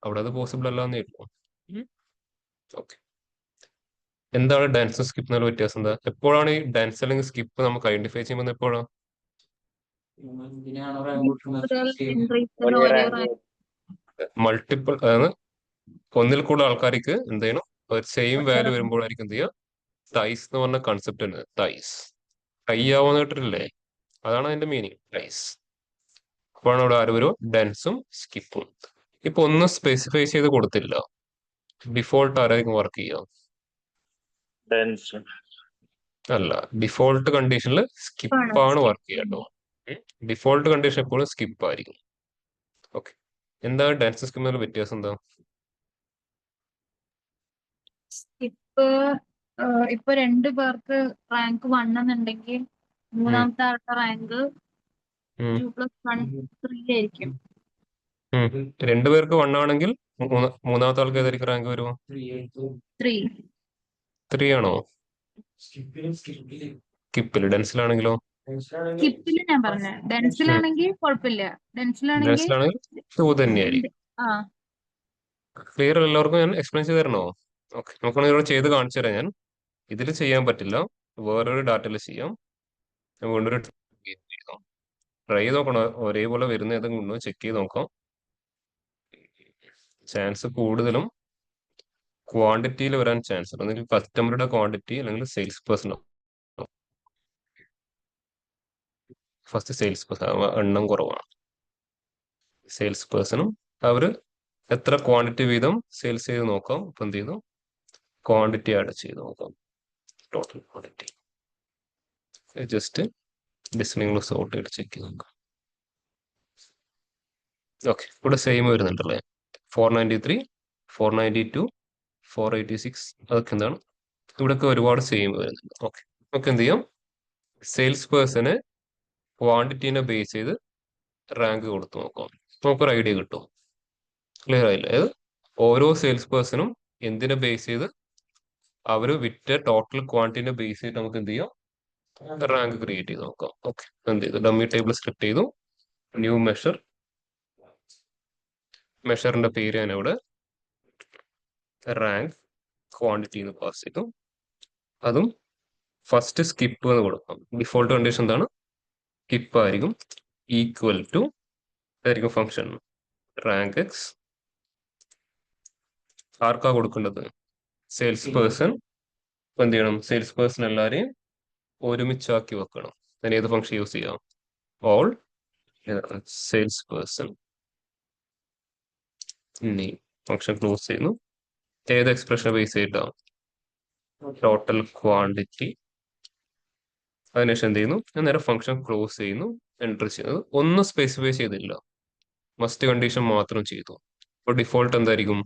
അവിടെ അത് പോസിബിൾ അല്ലാന്നേ ഉള്ളൂ. ഓക്കെ, എന്താണ് ഡാൻസ് സ്കിപ്പ് എന്നുള്ള വ്യത്യാസം എന്താ? എപ്പോഴാണ് ഈ ഡാൻസ് അല്ലെങ്കിൽ സ്കിപ്പ് നമുക്ക് ഐഡന്റിഫൈ ചെയ്യുമ്പോൾ എപ്പോഴാണ്? കൂടുതൽ എൻട്രീസിന് ഒരേ ഒരേ റാങ്ക്. റാങ്ക് മൾട്ടിപ്പിൾ, അതായത് ഒന്നിൽ കൂടുതൽ ആൾക്കാർക്ക് എന്ത് ചെയ്യണം, ഒരു സെയിം ഒരേ വാല്യൂ റാങ്ക് വരുമ്പോഴായിരിക്കും എന്ത് ചെയ്യുക, തൈസ് എന്ന് പറഞ്ഞ കൺസെപ്റ്റ് ഉണ്ട്. തൈസ്, ടൈ ആവാന്ന് കേട്ടിട്ടില്ലേ? അതാണ് അതിന്റെ മീനിങ്, തൈസ്. അപ്പോഴാണ് ഇവിടെ ആര് വരും, ഡെൻസും സ്കിപ്പും. ഇപ്പൊ ഒന്നും സ്പെസിഫൈ ചെയ്ത് കൊടുത്തില്ല, ഡിഫോൾട്ട് ആരായിരിക്കും വർക്ക് ചെയ്യുക? ഡെൻസ്. അല്ല, ഡിഫോൾട്ട് കണ്ടീഷനിൽ ആണ് സ്കിപ്പാണ് skip വർക്ക് ചെയ്യുക കേട്ടോ. ഡിഫോൾട്ട് കണ്ടീഷൻ എപ്പോഴും സ്കിപ്പ് ആയിരിക്കും. ഓക്കെ, എന്താ ഡാൻസ് സ്കിപ്പ് എന്നുള്ള വ്യത്യാസം എന്താ? സ്കിപ്പ് ഇപ്പൊ 2 പേർക്ക് റാങ്ക് 1 എന്നുണ്ടെങ്കിൽ മൂന്നാമത്തെ ആളുടെ റാങ്ക് ഉം. 2+1 3 ആയിരിക്കും. രണ്ടുപേർക്ക് 1 ആണെങ്കിൽ മൂന്നാമത്തെ ആൾക്ക് ഏതായിരിക്കും റാങ്ക് വരുമോ? 3 3 ആണോ? സ്കിപ്പില്. ഡെൻസിലാണെങ്കിലോ? സ്കിപ്പില് ഞാൻ പറഞ്ഞ ഡെൻസിലാണെങ്കിൽ കുഴപ്പമില്ല. ഡെൻസിലാണെങ്കിൽ ഡെൻസിലാണെങ്കിൽ 2 രണ്ട്. തന്നെയായിരിക്കും. ആ ക്ലിയർ എല്ലാവർക്കും ഞാൻ എക്സ്പ്ലെയിൻ ചെയ്ത് തരണോ? ഓക്കെ, നമുക്കാണെങ്കിൽ ഇവിടെ ചെയ്ത് കാണിച്ചു തരാം ഞാൻ. ഇതിൽ ചെയ്യാൻ പറ്റില്ല, വേറൊരു ഡാറ്റയിൽ ചെയ്യാം. ഞാൻ വീണ്ടൊരു ചെയ്തോ, ട്രൈ ചെയ്ത് നോക്കണം, ഒരേപോലെ വരുന്ന ഏതെങ്കിലും ഉണ്ടോ ചെക്ക് ചെയ്ത് നോക്കാം. ചാൻസ് കൂടുതലും ക്വാണ്ടിറ്റിയിൽ വരാൻ ചാൻസ് ഉണ്ട്, അല്ലെങ്കിൽ കസ്റ്റമറുടെ ക്വാണ്ടിറ്റി അല്ലെങ്കിൽ സെയിൽസ് പേഴ്സണോ. ഫസ്റ്റ് സെയിൽസ് പേഴ്സൺ എണ്ണം കുറവാണ്. സെയിൽസ് പേഴ്സണും അവർ എത്ര ക്വാണ്ടിറ്റി വീതം സെയിൽസ് ചെയ്ത് നോക്കാം. ഇപ്പൊ എന്ത് ചെയ്തു, ക്വാണ്ടിറ്റി ആഡ് ചെയ്ത് നോക്കാം, ടോട്ടൽ ക്വാണ്ടിറ്റി. ജസ്റ്റ് ഡിസ്പ്ലേയിൽ സോർട്ട് ചെയ്ത് ചെക്ക് ചെയ്ത് നോക്കാം. ഓക്കെ, ഇവിടെ സെയിം വരുന്നുണ്ടല്ലേ, 493, 492, 486, അതൊക്കെ എന്താണ്, ഇവിടെയൊക്കെ ഒരുപാട് സെയിം വരുന്നുണ്ട്. ഓക്കെ, നമുക്ക് എന്ത് ചെയ്യാം, സെയിൽസ് പേഴ്സണ് ക്വാണ്ടിറ്റീനെ ബേസ് ചെയ്ത് റാങ്ക് കൊടുത്തു നോക്കാം. നമുക്കൊരു ഐഡിയ കിട്ടും. ക്ലിയർ ആയില്ലേ? അതായത് ഓരോ സെയിൽസ് പേഴ്സണും എന്തിനെ ബേസ് ചെയ്ത്, അവർ വിറ്റ ടോട്ടൽ ക്വാണ്ടിറ്റിനെ ബേസ് ചെയ്ത് നമുക്ക് എന്ത് ചെയ്യാം, റാങ്ക് ക്രിയേറ്റ് ചെയ്ത് നോക്കാം. ഓക്കെ, എന്ത് ചെയ്തു, ഡമ്മി ടേബിൾ സെലക്ട് ചെയ്തു, ന്യൂ മെഷർ, മെഷറിന്റെ പേര് ഞാൻ ഇവിടെ റാങ്ക് ക്വാണ്ടിറ്റി എന്ന് പാസ് ചെയ്തു. അതും ഫസ്റ്റ് സ്കിപ്പ് എന്ന് കൊടുക്കാം. ഡിഫോൾട്ട് കണ്ടീഷൻ എന്താണ്, സ്കിപ്പ് ആയിരിക്കും. ഈക്വൽ ടു ഇതായിരിക്കും ഫംഗ്ഷൻ, റാങ്ക് എക്സ്. ആർക്കാ കൊടുക്കേണ്ടത്, സെയിൽസ് പേഴ്സൺ. എന്ത് ചെയ്യണം, സെയിൽസ് പേഴ്സൺ എല്ലാവരെയും ഒരുമിച്ചാക്കി വെക്കണം. അതിന് ഏത് ഫംഗ്ഷൻ യൂസ് ചെയ്യാം, ഓൾ സെയിൽസ് പേഴ്സൺ. ഇനി ഫംഗ്ഷൻ ക്ലോസ് ചെയ്യുന്നു. ഏത് എക്സ്പ്രഷൻ ബേസ് ചെയ്തിട്ടാണ്, ടോട്ടൽ ക്വാണ്ടിറ്റി. അതിനുശേഷം എന്ത് ചെയ്യുന്നു, ഞാൻ നേരെ ഫംഗ്ഷൻ ക്ലോസ് ചെയ്യുന്നു, എൻറ്റർ ചെയ്യുന്നത്. ഒന്നും സ്പെസിഫൈ ചെയ്തില്ല, മസ്റ്റ് കണ്ടീഷൻ മാത്രം ചെയ്തു. അപ്പോൾ ഡിഫോൾട്ട് എന്തായിരിക്കും,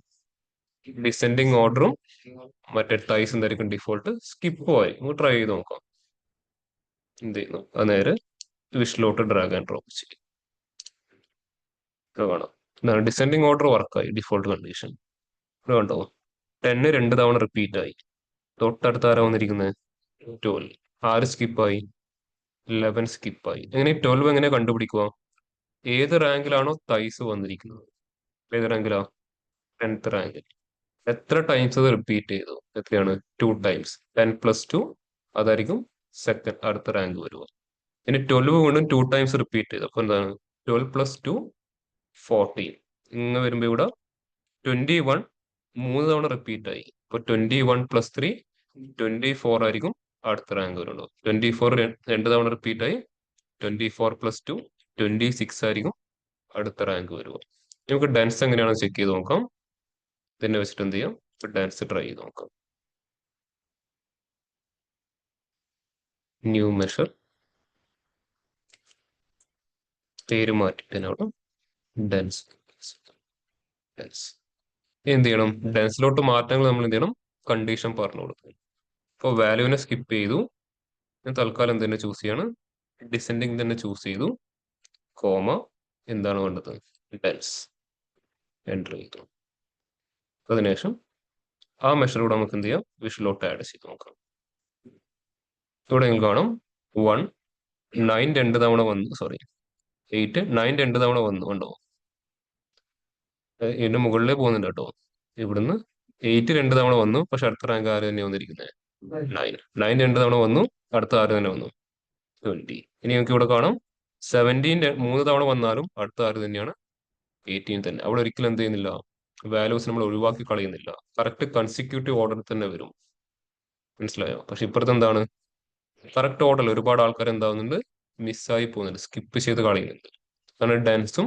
ഡിസെൻഡിങ് ഓർഡറും മറ്റേ ടൈസ് എന്തായിരിക്കും ഡിഫോൾട്ട്, സ്കിപ്പും ആയിരിക്കും. നമുക്ക് ട്രൈ ചെയ്ത് നോക്കാം. എന്ത് ചെയ്യുന്നു, അത് നേരെ വിഷിലോട്ട് ഡ്രാഗ് ആൻഡ് ഡ്രോപ്പ് ചെയ്യും. കാണാം, എന്താണ് ഡിസെൻഡിങ് ഓർഡർ വർക്കായി, ഡിഫോൾട്ട് കണ്ടീഷൻ. ഇത് കണ്ടോ, 10 2 തവണ റിപ്പീറ്റ് ആയി. തൊട്ടടുത്ത് ആരാ വന്നിരിക്കുന്നത്, 12. ആര് സ്കിപ്പായി, 11 സ്കിപ്പായി. എങ്ങനെ 12 എങ്ങനെ കണ്ടുപിടിക്കുക, ഏത് റാങ്കിലാണോ തൈസ് വന്നിരിക്കുന്നത്, ഏത് റാങ്കിലാ, 10th റാങ്കിൽ. എത്ര ടൈംസ് അത് റിപ്പീറ്റ് ചെയ്തു, എത്രയാണ്, 2 ടൈംസ്. 10+2 അതായിരിക്കും സെക്കൻഡ് അടുത്ത റാങ്ക് വരുക. ഇനി 12 വീണ്ടും 2 ടൈംസ് റിപ്പീറ്റ് ചെയ്തു, അപ്പൊ എന്താണ്, 12+2 14. ഇങ്ങനെ വരുമ്പോ ഇവിടെ 21 3 തവണ റിപ്പീറ്റ് ആയി. ഇപ്പൊ 21+3 24 ആയിരിക്കും അടുത്ത റാങ്ക് വരുന്നത്. 24 2 തവണ റിപ്പീറ്റ് ആയി, 24+2 26 ആയിരിക്കും അടുത്ത റാങ്ക് വരുക. നമുക്ക് ഡെൻസ് എങ്ങനെയാണെന്ന് ചെക്ക് ചെയ്ത് നോക്കാം. തന്നെ വെച്ചിട്ട് എന്ത് ചെയ്യാം, ഡാൻസ് ട്രൈ ചെയ്ത് നോക്കാം. ന്യൂ മെഷർ, പേര് മാറ്റിയിട്ട് അവിടെ ഡെൻസ് ഡെൻസ് എന്ത് ചെയ്യണം? ഡെൻസിലോട്ട് മാറ്റങ്ങൾ നമ്മൾ എന്ത് ചെയ്യണം? കണ്ടീഷൻ പറഞ്ഞു കൊടുക്കും. അപ്പോൾ വാല്യൂവിനെ സ്കിപ്പ് ചെയ്തു. ഞാൻ തൽക്കാലം എന്ത് തന്നെ ചൂസ് ചെയ്യാണ്? ഡിസെൻഡിങ് തന്നെ ചൂസ് ചെയ്തു. കോമ എന്താണ് വേണ്ടത്? ഡെൻസ് എൻ്റർ ചെയ്തു. അതിനുശേഷം ആ മെഷർ കൂടെ നമുക്ക് എന്ത് ചെയ്യാം? വിഷ്വലോട്ട് ആഡ് ചെയ്ത് നോക്കാം. ഇവിടെ നിങ്ങൾ കാണാം 1 9 രണ്ട് തവണ വന്നു. സോറി 8 9 രണ്ട് തവണ വന്നു. കണ്ടോ? ഇതിന്റെ മുകളിലേ പോകുന്നുണ്ട് കേട്ടോ. ഇവിടുന്ന് 8 രണ്ട് തവണ വന്നു. പക്ഷെ അടുത്ത റാങ്ക് ആര് തന്നെ വന്നിരിക്കുന്നത്? 9 രണ്ട് തവണ വന്നു. അടുത്ത ആര് തന്നെ വന്നു? 20. ഇനി നമുക്ക് ഇവിടെ കാണാം 17 3 തവണ വന്നാലും അടുത്ത ആര് തന്നെയാണ്? 18 തന്നെ. അവിടെ ഒരിക്കലും എന്ത് ചെയ്യുന്നില്ല? വാല്യൂസ് നമ്മൾ ഒഴിവാക്കി കളയുന്നില്ല. കറക്റ്റ് കൺസിക്യൂട്ടീവ് ഓർഡറിൽ തന്നെ വരും. മനസ്സിലായോ? പക്ഷെ ഇപ്പുറത്ത് എന്താണ്? കറക്റ്റ് ഓർഡറിൽ ഒരുപാട് ആൾക്കാർ എന്താവുന്നുണ്ട്? മിസ്സായി പോകുന്നുണ്ട്, സ്കിപ്പ് ചെയ്ത് കളയുന്നുണ്ട്. കാരണം ഡാൻസും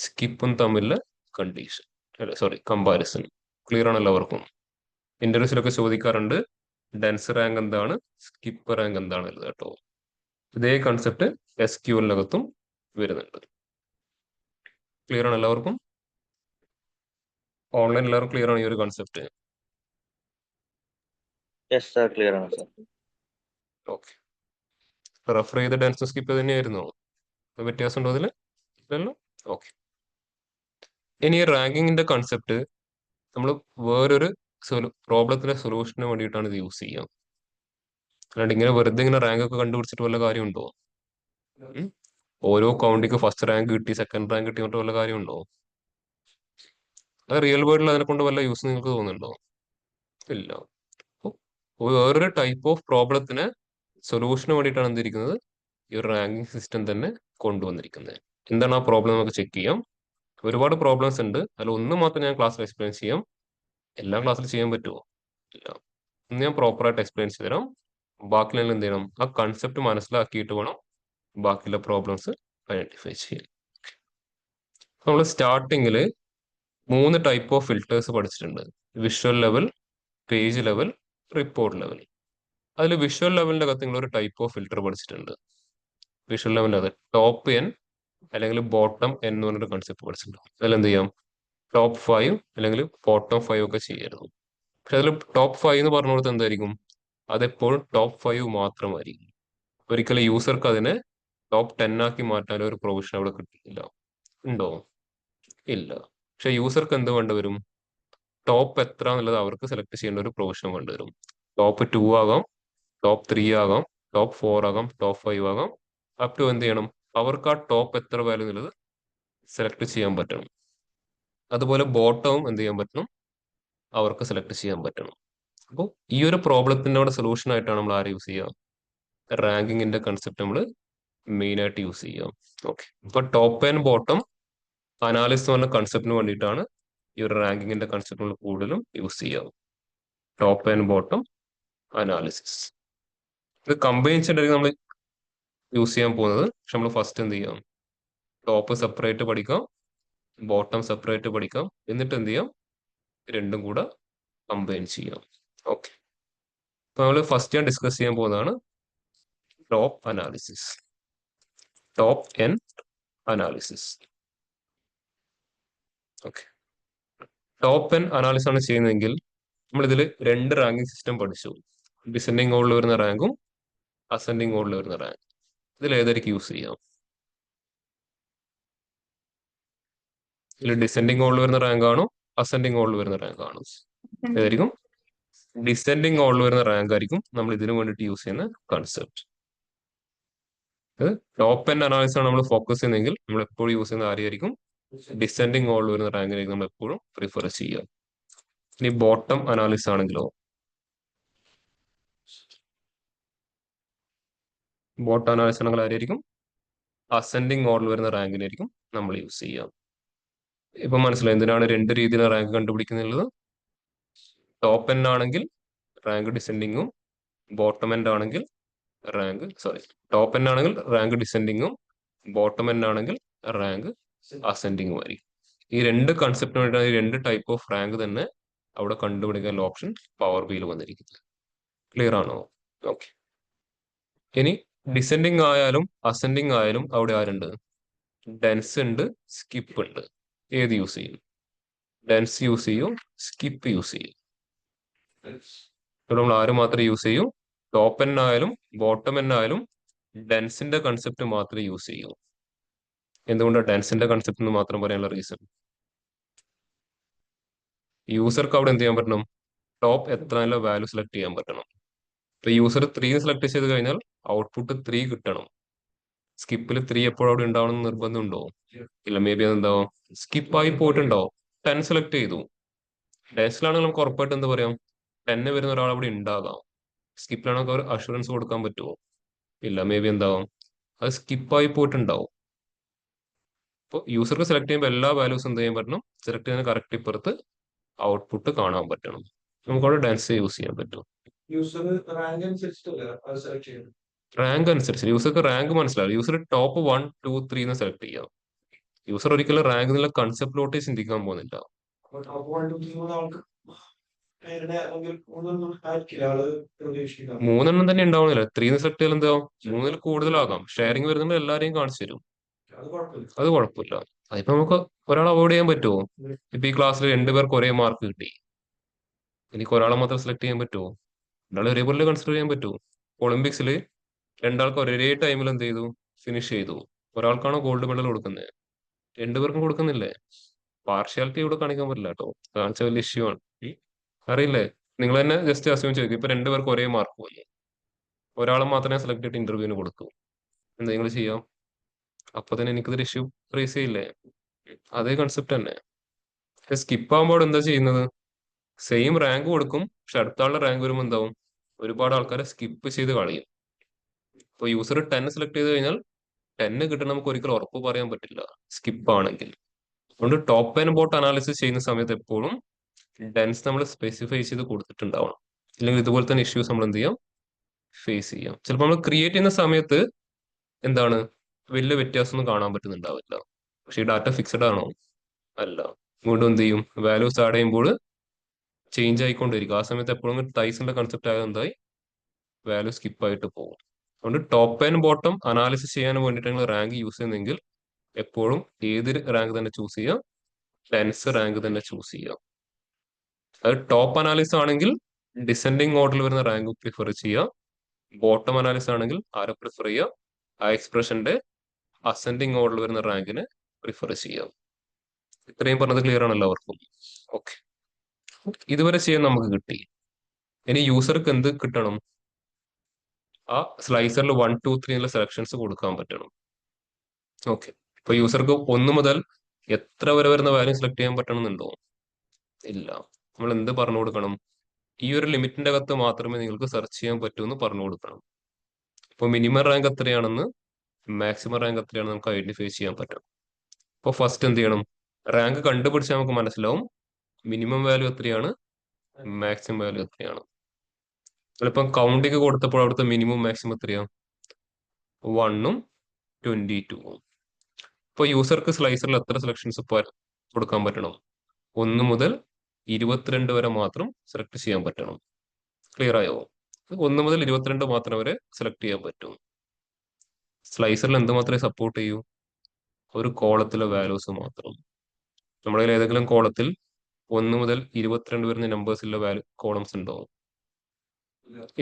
സ്കിപ്പും തമ്മിലുള്ള കണ്ടീഷൻ അല്ല സോറി കമ്പാരിസൺ. ക്ലിയർ ആണ് എല്ലാവർക്കും? ഇന്റർവ്യൂസിലൊക്കെ ചോദിക്കാറുണ്ട് ഡാൻസ് റാങ്ക് എന്താണ്, സ്കിപ്പ് റാങ്ക് എന്താണ് കേട്ടോ. ഇതേ കൺസെപ്റ്റ് SQL-നകത്തും വരുന്നുണ്ട്. ക്ലിയർ ആണ് എല്ലാവർക്കും? ഓൺലൈൻ എല്ലാവരും ക്ലിയർ ആണ് ഈ ഒരു കൺസെപ്റ്റ്? യെസ് സാർ, ക്ലിയർ ആണ് സാർ. ഓക്കെ. റെഫർ ചെയ്ത ഡാൻസ് സ്കിപ്പ് തന്നെയായിരുന്നോ? വ്യത്യാസം ഉണ്ടോ അതിൽ? ഇല്ലല്ലോ. ഓക്കെ. ഇനി റാങ്കിങ്ങിന്റെ കൺസെപ്റ്റ് നമ്മൾ വേറൊരു പ്രോബ്ലത്തിന്റെ സൊല്യൂഷന് വേണ്ടിയിട്ടാണ് ഇത് യൂസ് ചെയ്യുക. അല്ലാണ്ട് ഇങ്ങനെ വെറുതെ ഇങ്ങനെ റാങ്ക് ഒക്കെ കണ്ടുപിടിച്ചിട്ട് വല്ല കാര്യമുണ്ടോ? ഓരോ കൗണ്ടിക്ക് ഫസ്റ്റ് റാങ്ക് കിട്ടി സെക്കൻഡ് റാങ്ക് കിട്ടി എന്നിട്ട് വല്ല കാര്യമുണ്ടോ? അത് റിയൽ വേൾഡിൽ അതിനെ കൊണ്ട് വല്ല യൂസ് നിങ്ങൾക്ക് തോന്നുന്നുണ്ടോ? ഇല്ല. വേറൊരു ടൈപ്പ് ഓഫ് പ്രോബ്ലത്തിന് സൊല്യൂഷന് വേണ്ടിയിട്ടാണ് എന്തിരിക്കുന്നത്? ഈ ഒരു റാങ്കിങ് സിസ്റ്റം തന്നെ കൊണ്ടുവന്നിരിക്കുന്നത്. എന്താണ് ആ പ്രോബ്ലം നമുക്ക് ചെക്ക് ചെയ്യാം. ഒരുപാട് പ്രോബ്ലംസ് ഉണ്ട്. അതിൽ ഒന്ന് മാത്രം ഞാൻ ക്ലാസ്സിൽ എക്സ്പ്ലെയിൻ ചെയ്യാം. എല്ലാ ക്ലാസ്സിൽ ചെയ്യാൻ പറ്റുമോ? ഇല്ല. ഇന്ന് ഞാൻ പ്രോപ്പറായിട്ട് എക്സ്പ്ലെയിൻ ചെയ്ത് തരാം. ബാക്കിയുള്ള എന്ത് ചെയ്യണം? ആ കൺസെപ്റ്റ് മനസ്സിലാക്കിയിട്ട് വേണം ബാക്കിയുള്ള പ്രോബ്ലംസ് ഐഡന്റിഫൈ ചെയ്യാൻ. നമ്മൾ സ്റ്റാർട്ടിങ്ങിൽ 3 ടൈപ്പ് ഓഫ് ഫിൽറ്റേഴ്സ് പഠിച്ചിട്ടുണ്ട്. Visual level, page level, report level. അതിൽ വിഷ്വൽ ലെവലിന്റെ അകത്ത് നിങ്ങൾ ഒരു ടൈപ്പ് ഓഫ് ഫിൽറ്റർ പഠിച്ചിട്ടുണ്ട്. വിഷ്വൽ ലെവലിന്റെ അകത്ത് ടോപ്പ് എൻ അല്ലെങ്കിൽ ബോട്ടം എൻ എന്ന് പറഞ്ഞൊരു കൺസെപ്റ്റ് പഠിച്ചിട്ടുണ്ട്. അതിൽ എന്ത് ചെയ്യാം? ടോപ്പ് 5 അല്ലെങ്കിൽ ബോട്ടം 5 ഒക്കെ ചെയ്യായിരുന്നു. പക്ഷെ അതിൽ ടോപ്പ് 5 എന്ന് പറഞ്ഞു കൊടുത്ത് എന്തായിരിക്കും? അതെപ്പോഴും ടോപ്പ് 5 മാത്രമായിരിക്കും. ഒരിക്കലും യൂസർക്ക് അതിനെ ടോപ്പ് 10 ആക്കി മാറ്റാൻ ഒരു പ്രൊവിഷൻ അവിടെ കിട്ടില്ല. ഉണ്ടോ? ഇല്ല. പക്ഷെ യൂസർക്ക് എന്ത് വേണ്ടിവരും? ടോപ്പ് എത്ര എന്നുള്ളത് അവർക്ക് സെലക്ട് ചെയ്യേണ്ട ഒരു പ്രൊവിഷൻ വേണ്ടിവരും. ടോപ്പ് 2 ആകാം, ടോപ്പ് 3 ആകാം, ടോപ്പ് 4 ആകാം, ടോപ്പ് 5 ആകാം. അപ് ടു എന്ത് ചെയ്യണം? അവർക്ക് ആ ടോപ്പ് എത്ര വാല്യൂ എന്നുള്ളത് സെലക്ട് ചെയ്യാൻ പറ്റണം. അതുപോലെ ബോട്ടവും എന്ത് ചെയ്യാൻ പറ്റണം? അവർക്ക് സെലക്ട് ചെയ്യാൻ പറ്റണം. അപ്പോൾ ഈ ഒരു പ്രോബ്ലത്തിനോട് സൊല്യൂഷൻ ആയിട്ടാണ് നമ്മൾ ആരെ യൂസ് ചെയ്യുക? റാങ്കിങ്ങിന്റെ കൺസെപ്റ്റ് നമ്മൾ മെയിൻ ആയിട്ട് യൂസ് ചെയ്യാം. ഓക്കെ. ഇപ്പൊ ടോപ്പ് ആൻഡ് ബോട്ടം അനാലിസിസ് എന്ന് പറഞ്ഞ കൺസെപ്റ്റിന് വേണ്ടിയിട്ടാണ് ഈ ഒരു റാങ്കിങ്ങിന്റെ കൺസെപ്റ്റ് നമ്മൾ കൂടുതലും യൂസ് ചെയ്യാം. ടോപ്പ് ആൻഡ് ബോട്ടം അനാലിസിസ് ഇത് കമ്പൈൻ ചെയ്തിട്ടായിരിക്കും നമ്മൾ യൂസ് ചെയ്യാൻ പോകുന്നത്. പക്ഷെ നമ്മൾ ഫസ്റ്റ് എന്ത് ചെയ്യാം? ടോപ്പ് സെപ്പറേറ്റ് പഠിക്കാം, ബോട്ടം സെപ്പറേറ്റ് പഠിക്കാം. എന്നിട്ട് എന്ത് ചെയ്യാം? രണ്ടും കൂടെ കമ്പൈൻ ചെയ്യാം. ഓക്കെ. അപ്പൊ നമ്മൾ ഫസ്റ്റ് ഞാൻ ഡിസ്കസ് ചെയ്യാൻ പോകുന്നതാണ് top analysis, top N analysis. Okay. Top N analysis ആണ് ചെയ്യുന്നതെങ്കിൽ നമ്മൾ ഇതിൽ 2 റാങ്കിങ് സിസ്റ്റം പഠിച്ചു. ഡിസെൻഡിങ് ഓർഡറിൽ വരുന്ന റാങ്കും അസെൻഡിങ് ഓർഡറിൽ വരുന്ന റാങ്ക്. ഇതിൽ ഏതായിരിക്കും യൂസ് ചെയ്യാം? ഇതിൽ ഡിസെൻഡിങ് ഓർഡറിൽ വരുന്ന റാങ്ക് ആണോ അസെൻഡിങ് ഓർഡറിൽ വരുന്ന റാങ്ക് ആണോ? ഏതായിരിക്കും? ഡിസെൻഡിങ് ഓർഡറിൽ വരുന്ന റാങ്ക് ആയിരിക്കും നമ്മൾ ഇതിനു വേണ്ടിയിട്ട് യൂസ് ചെയ്യുന്ന കൺസെപ്റ്റ്. ടോപ്പ് എൻ അനാലിസിസ് ആണ് നമ്മൾ ഫോക്കസ് ചെയ്യുന്നതെങ്കിൽ നമ്മൾ എപ്പോഴും യൂസ് ചെയ്യുന്ന ആരെയായിരിക്കും? ഡിസെൻഡിങ് ഓർഡറിൽ വരുന്ന റാങ്കിനായിരിക്കും നമ്മൾ എപ്പോഴും പ്രിഫർ ചെയ്യുക. ഇനി ബോട്ടം അനാലിസിസ് ആണെങ്കിലോ? ബോട്ടം അനാലിസിസ് ആണെങ്കിൽ ആരായിരിക്കും? അസെൻഡിങ് ഓർഡറിൽ വരുന്ന റാങ്കിനായിരിക്കും നമ്മൾ യൂസ് ചെയ്യുക. ഇപ്പൊ മനസ്സിലായി എന്തിനാണ് 2 രീതിയിൽ റാങ്ക് കണ്ടുപിടിക്കുന്നത്? ടോപ്പ് എൻ ആണെങ്കിൽ റാങ്ക് ഡിസെൻഡിങ്ങും, ബോട്ടം എൻ ആണെങ്കിൽ ടോപ്പ് എൻ ആണെങ്കിൽ റാങ്ക് ഡിസെൻഡിങ്ങും, ബോട്ടം എൻ ആണെങ്കിൽ റാങ്ക് അസെൻഡിങ്ങും ആയിരിക്കും. ഈ 2 കൺസെപ്റ്റിന് വേണ്ടിയാണ് ഈ 2 ടൈപ്പ് ഓഫ് റാങ്ക് തന്നെ അവിടെ കണ്ടുപിടിക്കാനുള്ള ഓപ്ഷൻ പവർ ബിയിൽ വന്നിരിക്കുന്നത്. ക്ലിയർ ആണോ? ഓക്കെ. ഇനി ഡിസെൻഡിങ് ആയാലും അസെൻഡിങ് ആയാലും അവിടെ ആരുണ്ട്? ഡെൻസ് ഉണ്ട്, സ്കിപ്പ് ഉണ്ട്. ഏത് യൂസ് ചെയ്യും? ഡെൻസ് യൂസ് ചെയ്യും, സ്കിപ്പ് യൂസ് ചെയ്യും. ഇവിടെ നമ്മൾ ആര് മാത്രമേ യൂസ് ചെയ്യൂ? ടോപ്പ് എൻ ആയാലും ബോട്ടം എൻ ആയാലും ഡെൻസിന്റെ കൺസെപ്റ്റ് മാത്രമേ യൂസ് ചെയ്യൂ. എന്തുകൊണ്ടാണ് ഡെൻസിന്റെ കൺസെപ്റ്റ് എന്ന് മാത്രം പറയാനുള്ള റീസൺ? യൂസർക്ക് അവിടെ എന്ത് ചെയ്യാൻ പറ്റണം? ടോപ്പ് എത്ര വാല്യൂ സെലക്ട് ചെയ്യാൻ പറ്റണം. ഇപ്പൊ യൂസർ 3 സെലക്ട് ചെയ്ത് കഴിഞ്ഞാൽ ഔട്ട്പുട്ട് 3 കിട്ടണം. സ്കിപ്പിൽ 3 എപ്പോഴും അവിടെ ഉണ്ടാവണം എന്ന് നിർബന്ധമുണ്ടോ? ഇല്ല. മേ ബി അതെന്താവും, സ്കിപ്പായി പോയിട്ടുണ്ടാവും. 10 സെലക്ട് ചെയ്തു. ഡെൻസിലാണെങ്കിൽ നമുക്ക് ഉറപ്പായിട്ട് എന്താ പറയാം, 10 വരുന്ന ഒരാൾ അവിടെ ഉണ്ടാകാം. സ്കിപ്പിലാണെങ്കിൽ അവർ അഷുറൻസ് കൊടുക്കാൻ പറ്റുമോ? ഇല്ല. മേ ബി എന്താവും, അത് സ്കിപ്പായി പോയിട്ടുണ്ടാവും. അപ്പോൾ യൂസർക്ക് സെലക്ട് ചെയ്യുമ്പോൾ എല്ലാ വാല്യൂസും എന്ത് ചെയ്യാൻ പറ്റണം? സെലക്ട് ചെയ്യുന്ന കറക്റ്റ് ഇപ്പുറത്ത് ഔട്ട്പുട്ട് കാണാൻ പറ്റണം. നമുക്കവിടെ ഡാൻസ് യൂസ് ചെയ്യാൻ പറ്റും. യൂസർ റാങ്ക് അനുസരിച്ചിട്ടല്ലേ അത് സെലക്ട് ചെയ്യുന്നത്? റാങ്ക് അനുസരിച്ച് യൂസർക്ക് റാങ്ക് മനസ്സിലാവും. യൂസർ ടോപ്പ് 1, 2, 3 എന്ന് സെലക്ട് ചെയ്യാം. യൂസർ ഒരിക്കലും റാങ്ക് എന്നുള്ള കൺസെപ്റ്റിലോട്ട് ചിന്തിക്കാൻ പോകുന്നില്ല. ടോപ്പ് 1 2 3 ആൾക്ക് പേരുടെ അല്ലെങ്കിൽ മൂന്നൊന്നും ആയിരിക്കില്ല ആള് പ്രതീക്ഷിക്കുന്നത്. 3 തന്നെ ഉണ്ടാവണില്ല. 3 സെലക്ട് ചെയ്താൽ എന്താവും, 3 കൂടുതലാകാം. ഷെയറിംഗ് വരുന്നുണ്ട്, എല്ലാരെയും കാണിച്ചു തരും. അത് കുഴപ്പമില്ല. അത് കുഴപ്പമില്ല. അതിപ്പോ നമുക്ക് ഒരാൾ അവോയ്ഡ് ചെയ്യാൻ പറ്റുമോ? ഇപ്പൊ ഈ ക്ലാസ്സിൽ 2 പേർക്ക് ഒരേ മാർക്ക് കിട്ടി, എനിക്ക് ഒരാളെ മാത്രം സെലക്ട് ചെയ്യാൻ പറ്റുമോ? രണ്ടാളെ ഒരേപോലെ കൺസിഡർ ചെയ്യാൻ പറ്റുമോ? ഒളിമ്പിക്സിൽ രണ്ടാൾക്ക് ഒരേ ടൈമിൽ എന്ത് ചെയ്തു, ഫിനിഷ് ചെയ്തു. ഒരാൾക്കാണോ ഗോൾഡ് മെഡൽ കൊടുക്കുന്നത്? 2 പേർക്കും കൊടുക്കുന്നില്ലേ? പാർഷ്യാലിറ്റി ഇവിടെ കാണിക്കാൻ പറ്റില്ല കേട്ടോ. കാണിച്ച വലിയ ഇഷ്യൂ ആണ്. അറിയില്ലേ? നിങ്ങൾ തന്നെ ജസ്റ്റ് അസ്യൂം ചെയ്തു, ഇപ്പൊ 2 പേർക്ക് ഒരേ മാർക്ക് പോയി, ഒരാളെ മാത്രമേ സെലക്ട് ചെയ്തിട്ട് ഇന്റർവ്യൂവിന് കൊടുത്തു. എന്തെങ്കിലും ചെയ്യാം? അപ്പൊ തന്നെ എനിക്കിതൊരു ഇഷ്യൂ റേസ് ചെയ്യില്ലേ? അതേ കൺസെപ്റ്റ് തന്നെ. സ്കിപ്പ് ആകുമ്പോൾ എന്താ ചെയ്യുന്നത്? സെയിം റാങ്ക് കൊടുക്കും, പക്ഷെ അടുത്ത ആളുടെ റാങ്ക് വരുമ്പോൾ എന്താവും, ഒരുപാട് ആൾക്കാരെ സ്കിപ്പ് ചെയ്ത് കളയും. ഇപ്പൊ യൂസർ 10 സെലക്ട് ചെയ്ത് കഴിഞ്ഞാൽ 10 കിട്ടണം നമുക്ക് ഒരിക്കലും ഉറപ്പ് പറയാൻ പറ്റില്ല സ്കിപ്പ് ആണെങ്കിൽ. അതുകൊണ്ട് ടോപ്പ് ആൻഡ് ബോട്ട് അനാലിസിസ് ചെയ്യുന്ന സമയത്ത് എപ്പോഴും ഡെൻസ് നമ്മൾ സ്പെസിഫൈ ചെയ്ത് കൊടുത്തിട്ടുണ്ടാവണം. ഇല്ലെങ്കിൽ ഇതുപോലെ തന്നെ ഇഷ്യൂസ് നമ്മൾ എന്ത് ചെയ്യാം, ഫേസ് ചെയ്യാം. ചിലപ്പോൾ നമ്മൾ ക്രിയേറ്റ് ചെയ്യുന്ന സമയത്ത് എന്താണ്, വലിയ വ്യത്യാസമൊന്നും കാണാൻ പറ്റുന്നുണ്ടാവില്ല. പക്ഷെ ഈ ഡാറ്റ ഫിക്സഡ് ആണോ? അല്ല. വീണ്ടും എന്ത് ചെയ്യും, വാല്യൂസ് ആഡ് ചെയ്യുമ്പോൾ ചേഞ്ച് ആയിക്കൊണ്ടിരിക്കും. ആ സമയത്ത് എപ്പോഴും ടൈസിന്റെ കൺസെപ്റ്റ് ആയത് എന്തായി, വാല്യൂ സ്കിപ്പ് ആയിട്ട് പോകും. അതുകൊണ്ട് ടോപ്പ് ആൻഡ് ബോട്ടം അനാലിസിസ് ചെയ്യാൻ വേണ്ടിയിട്ട് നിങ്ങൾ റാങ്ക് യൂസ് ചെയ്യുന്നെങ്കിൽ എപ്പോഴും ഏത് റാങ്ക് തന്നെ ചൂസ് ചെയ്യാം, ഡെൻസ് റാങ്ക് തന്നെ ചൂസ് ചെയ്യാം. അത് ടോപ്പ് അനാലിസിസ് ആണെങ്കിൽ ഡിസെൻഡിങ് ഓർഡറിൽ വരുന്ന റാങ്ക് പ്രിഫർ ചെയ്യാം. ബോട്ടം അനാലിസിസ് ആണെങ്കിൽ ആരെ പ്രിഫർ ചെയ്യാം, ആ എക്സ്പ്രഷന്റെ അസെൻഡിങ് ഓർഡറിൽ വരുന്ന റാങ്കിനെ പ്രിഫർ ചെയ്യാം. ഇത്രയും പറഞ്ഞത് ക്ലിയർ ആണ് എല്ലാവർക്കും? ഓക്കെ. ഇതുവരെ ചെയ്യാൻ നമുക്ക് കിട്ടി. ഇനി യൂസർക്ക് എന്ത് കിട്ടണം? ആ സ്ലൈസറിൽ 1, 2, 3 എന്നുള്ള സെലക്ഷൻസ് കൊടുക്കാൻ പറ്റണം. ഓക്കെ. ഇപ്പൊ യൂസർക്ക് 1 മുതൽ എത്ര വരെ വരുന്ന വാല്യൂ സെലക്ട് ചെയ്യാൻ പറ്റണമെന്നുണ്ടോ? ഇല്ല. നമ്മൾ എന്ത് പറഞ്ഞു കൊടുക്കണം? ഈ ഒരു ലിമിറ്റിന്റെ അകത്ത് മാത്രമേ നിങ്ങൾക്ക് സെർച്ച് ചെയ്യാൻ പറ്റൂ എന്ന് പറഞ്ഞു കൊടുക്കണം. ഇപ്പൊ മിനിമം റാങ്ക് എത്രയാണെന്ന്, മാക്സിമം റാങ്ക് എത്രയാണെന്ന് നമുക്ക് ഐഡന്റിഫൈ ചെയ്യാൻ പറ്റും. ഇപ്പൊ ഫസ്റ്റ് എന്ത് ചെയ്യണം, റാങ്ക് കണ്ടുപിടിച്ചാൽ നമുക്ക് മനസ്സിലാവും മിനിമം വാല്യൂ എത്രയാണ്, മാക്സിമം വാല്യൂ എത്രയാണ്. ചിലപ്പം കൗണ്ടിങ് കൊടുത്തപ്പോൾ അവിടുത്തെ മിനിമം മാക്സിമം എത്രയാണ്? 1ഉം 22ഉം. ഇപ്പൊ യൂസർക്ക് സ്ലൈസറിൽ എത്ര സെലക്ഷൻസ് കൊടുക്കാൻ പറ്റണം? 1 മുതൽ 22 വരെ മാത്രം സെലക്ട് ചെയ്യാൻ പറ്റണം. ക്ലിയർ ആയോ? 1 മുതൽ 22 മാത്രം വരെ സെലക്ട് ചെയ്യാൻ പറ്റും. സ്ലൈസറിൽ എന്ത് മാത്രമേ സപ്പോർട്ട് ചെയ്യൂ? ഒരു കോളത്തിലെ വാല്യൂസ് മാത്രം. നമ്മുടെ കയ്യിൽ ഏതെങ്കിലും കോളത്തിൽ 1 മുതൽ 22 വരുന്ന നമ്പേഴ്സിലെ കോളംസ് ഉണ്ടോ?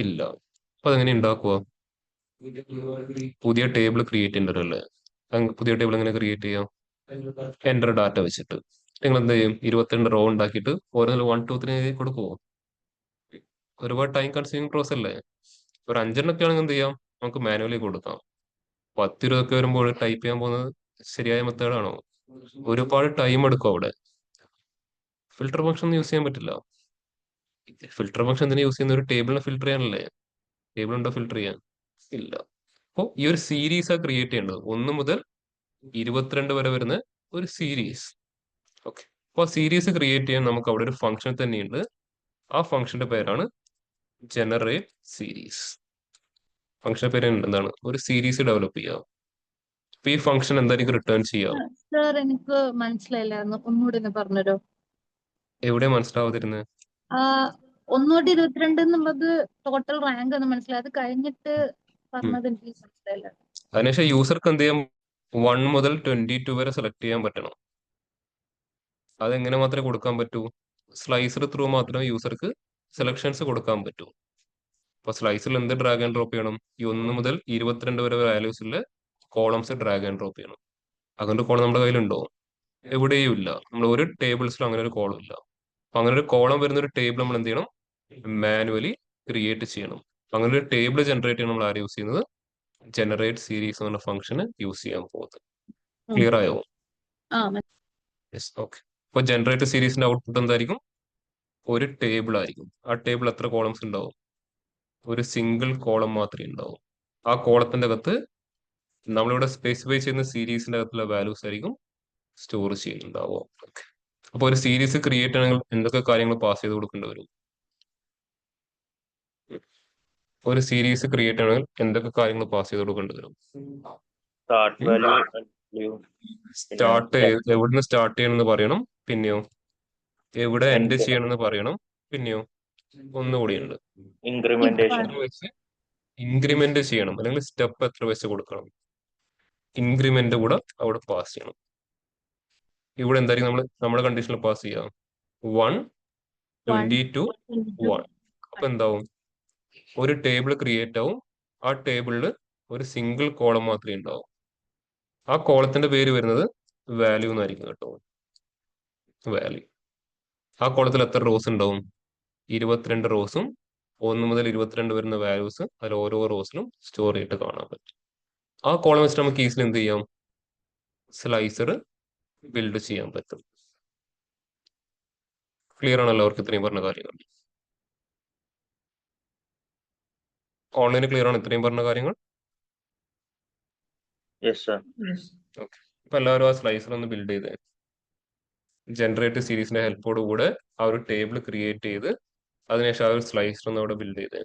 ഇല്ല. അപ്പൊ അതെങ്ങനെ ഉണ്ടാക്കുക? പുതിയ ടേബിൾ ക്രിയേറ്റ് ചെയ്യേണ്ടതല്ലേ? പുതിയ ടേബിൾ എങ്ങനെ ക്രിയേറ്റ് ചെയ്യാം? എൻ്റർ ഡാറ്റ വെച്ചിട്ട് നിങ്ങൾ എന്ത് ചെയ്യും, 22 റോ ഉണ്ടാക്കിയിട്ട് ഓരോന്നിൽ 1, 2, 3 എഴുതി കൊടുക്കുമോ? ഒരുപാട് ടൈം കൺസ്യൂമിങ് പ്രോസസ് അല്ലേ? ഒരു 5 ആണെങ്കിൽ എന്ത് ചെയ്യാം, നമുക്ക് മാനുവലി കൊടുക്കാം. 10, 20 വരുമ്പോൾ ടൈപ്പ് ചെയ്യാൻ പോകുന്നത് ശരിയായ മെത്തേഡാണോ? ഒരുപാട് ടൈം എടുക്കും അവിടെ. ഫിൽട്ടർ ഫംഗ്ഷൻ ഒന്നും യൂസ് ചെയ്യാൻ പറ്റില്ല. ഫിൽട്ടർ ഫംഗ്ഷൻ എന്തിനാ യൂസ് ചെയ്യുന്ന? ഒരു ടേബിളിനെ ഫിൽട്ടർ ചെയ്യാനല്ലേ. ടേബിൾ ഉണ്ടോ ഫിൽട്ടർ ചെയ്യാൻ? ഇല്ല. അപ്പോൾ ഈ ഒരു സീരീസ് ക്രിയേറ്റ് ചെയ്യേണ്ടത് 1 മുതൽ 22 വരെ വരുന്ന ഒരു സീരീസ്. ഓക്കെ. അപ്പോൾ സീരീസ് ക്രിയേറ്റ് ചെയ്യാൻ നമുക്ക് അവിടെ ഒരു ഫംഗ്ഷൻ തന്നെയുണ്ട്. ആ ഫംഗ്ഷന്റെ പേരാണ് ജനറേറ്റ് സീരീസ്. ഫംഗ്ഷന്റെ പേര് എന്താണ്? ഒരു സീരീസ് ഡെവലപ്പ് ചെയ്യുക. അപ്പൊ ഈ ഫംഗ്ഷൻ എന്തായിരിക്കും റിട്ടേൺ ചെയ്യാം? സർ എനിക്ക് മനസ്സിലായില്ലായിരുന്നു, ഒന്നുകൂടി ഒന്ന് പറഞ്ഞുതരോ? എവിടെ മനസ്സിലാവാതിരുന്നത്? ആ, 1 തൊട്ട് 22 എന്നുള്ളത് ടോട്ടൽ റാങ്ക് എന്ന് മനസ്സിലായി, അത് കഴിഞ്ഞിട്ട് പറഞ്ഞത് എനിക്ക് മനസ്സിലായില്ല. അതിനുശേഷം യൂസർക്ക് എന്ത് ചെയ്യാം, 1 മുതൽ 22 വരെ സെലക്ട് ചെയ്യാൻ പറ്റണം. അതെങ്ങനെ മാത്രമേ കൊടുക്കാൻ പറ്റൂ? സ്ലൈസർ ത്രൂ മാത്രമേ യൂസർക്ക് സെലക്ഷൻസ് കൊടുക്കാൻ പറ്റൂ. അപ്പൊ സ്ലൈസിൽ എന്ത് ഡ്രാഗ് ആൻഡ് ഡ്രോപ്പ് ചെയ്യണം? ഈ 1 മുതൽ 22 വരെ വാല്യൂസിലെ കോളംസ് ഡ്രാഗ് ആൻഡ് ഡ്രോപ്പ് ചെയ്യണം. അങ്ങനത്തെ കോളം നമ്മുടെ കയ്യിലുണ്ടോ? എവിടെയും ഇല്ല. നമ്മൾ ഒരു ടേബിൾസിലും അങ്ങനെ ഒരു കോളം ഇല്ല. അപ്പൊ അങ്ങനെ ഒരു കോളം വരുന്ന ഒരു ടേബിൾ നമ്മൾ എന്ത് ചെയ്യണം? മാനുവലി ക്രിയേറ്റ് ചെയ്യണം. അങ്ങനെ ഒരു ടേബിൾ ജനറേറ്റ് ചെയ്യണം. നമ്മൾ ആര് യൂസ് ചെയ്യുന്നത്? ജനറേറ്റ് സീരീസ് എന്ന ഫംഗ്ഷന് യൂസ് ചെയ്യാൻ പോകുന്നത്. ക്ലിയർ ആയോ? Yes, okay. അപ്പൊ ജനറേറ്റ് സീരീസിന്റെ ഔട്ട്പുട്ട് എന്തായിരിക്കും? ഒരു ടേബിൾ ആയിരിക്കും. ആ ടേബിൾ എത്ര കോളംസ് ഉണ്ടാവും? ഒരു സിംഗിൾ കോളം മാത്രമേ ഉണ്ടാവും. ആ കോളത്തിന്റെ അകത്ത് നമ്മളിവിടെ സ്പെസിഫൈ ചെയ്യുന്ന സീരീസിന്റെ അകത്തുള്ള വാല്യൂസ് ആയിരിക്കും സ്റ്റോർ ചെയ്യുന്നുണ്ടാവുക. ഓക്കെ. അപ്പൊ ഒരു സീരീസ് ക്രിയേറ്റ് ആണെങ്കിൽ എന്തൊക്കെ കാര്യങ്ങൾ പാസ് ചെയ്ത് കൊടുക്കേണ്ടി വരും? ഒരു സീരീസ് ക്രിയേറ്റ് ആണെങ്കിൽ എന്തൊക്കെ കാര്യങ്ങൾ പാസ് ചെയ്ത് കൊടുക്കേണ്ടി വരും? സ്റ്റാർട്ട് വാല്യൂ സ്റ്റാർട്ട് എവിടുന്ന് സ്റ്റാർട്ട് ചെയ്യണമെന്ന് പറയണം. പിന്നെയോ എവിടെ എൻഡ് ചെയ്യണമെന്ന് പറയണം. പിന്നെയോ ഒന്നുകൂടി ഉണ്ട്, ഇൻക്രിമെന്റേഷൻ വെച്ച് ഇൻക്രിമെന്റ് ചെയ്യണം, അല്ലെങ്കിൽ സ്റ്റെപ്പ് എത്ര വെച്ച് കൊടുക്കണം. ഇൻക്രിമെന്റ് കൂടെ അവിടെ പാസ് ചെയ്യണം. ഇവിടെ എന്തായിരിക്കും നമ്മുടെ കണ്ടീഷനിൽ പാസ് ചെയ്യാം? 1, 22, 1. അപ്പൊ എന്താവും? ഒരു ടേബിൾ ക്രിയേറ്റ് ആവും. ആ ടേബിളിൽ ഒരു സിംഗിൾ കോളം മാത്രമേ ഉണ്ടാവും. ആ കോളത്തിന്റെ പേര് വരുന്നത് വാല്യൂ എന്നായിരിക്കും കേട്ടോ. വാല്യൂ. ആ കോളത്തിൽ എത്ര റോസ് ഉണ്ടാവും? 22 റോസും 1 മുതൽ 22 വരുന്ന വാല്യൂസ് അതിൽ ഓരോ റോസിലും സ്റ്റോർ ചെയ്തിട്ട് കാണാൻ പറ്റും. ആ കോളം വെച്ചിട്ട് നമുക്ക് ഈസിലി എന്ത് ചെയ്യാം? സ്ലൈസർ ബിൽഡ് ചെയ്യാൻ പറ്റും. ക്ലിയർ ആണല്ലോ അവർക്ക് ഇത്രയും പറഞ്ഞ കാര്യങ്ങൾ? ഓൺലൈനിൽ ക്ലിയർ ആണ് ഇത്രയും പറഞ്ഞ കാര്യങ്ങൾ? Yes sir. ഓക്കെ. അപ്പൊ എല്ലാവരും ആ സ്ലൈസർ ഒന്ന് ബിൽഡ് ചെയ്തേ. ജനറേറ്റ് സീരീസിന്റെ ഹെൽപ്പോട് കൂടെ ആ ഒരു ടേബിൾ ക്രിയേറ്റ് ചെയ്ത് അതിനുശേഷം ആ ഒരു സ്ലൈസർ ഒന്ന് അവിടെ ബിൽഡ് ചെയ്തേ.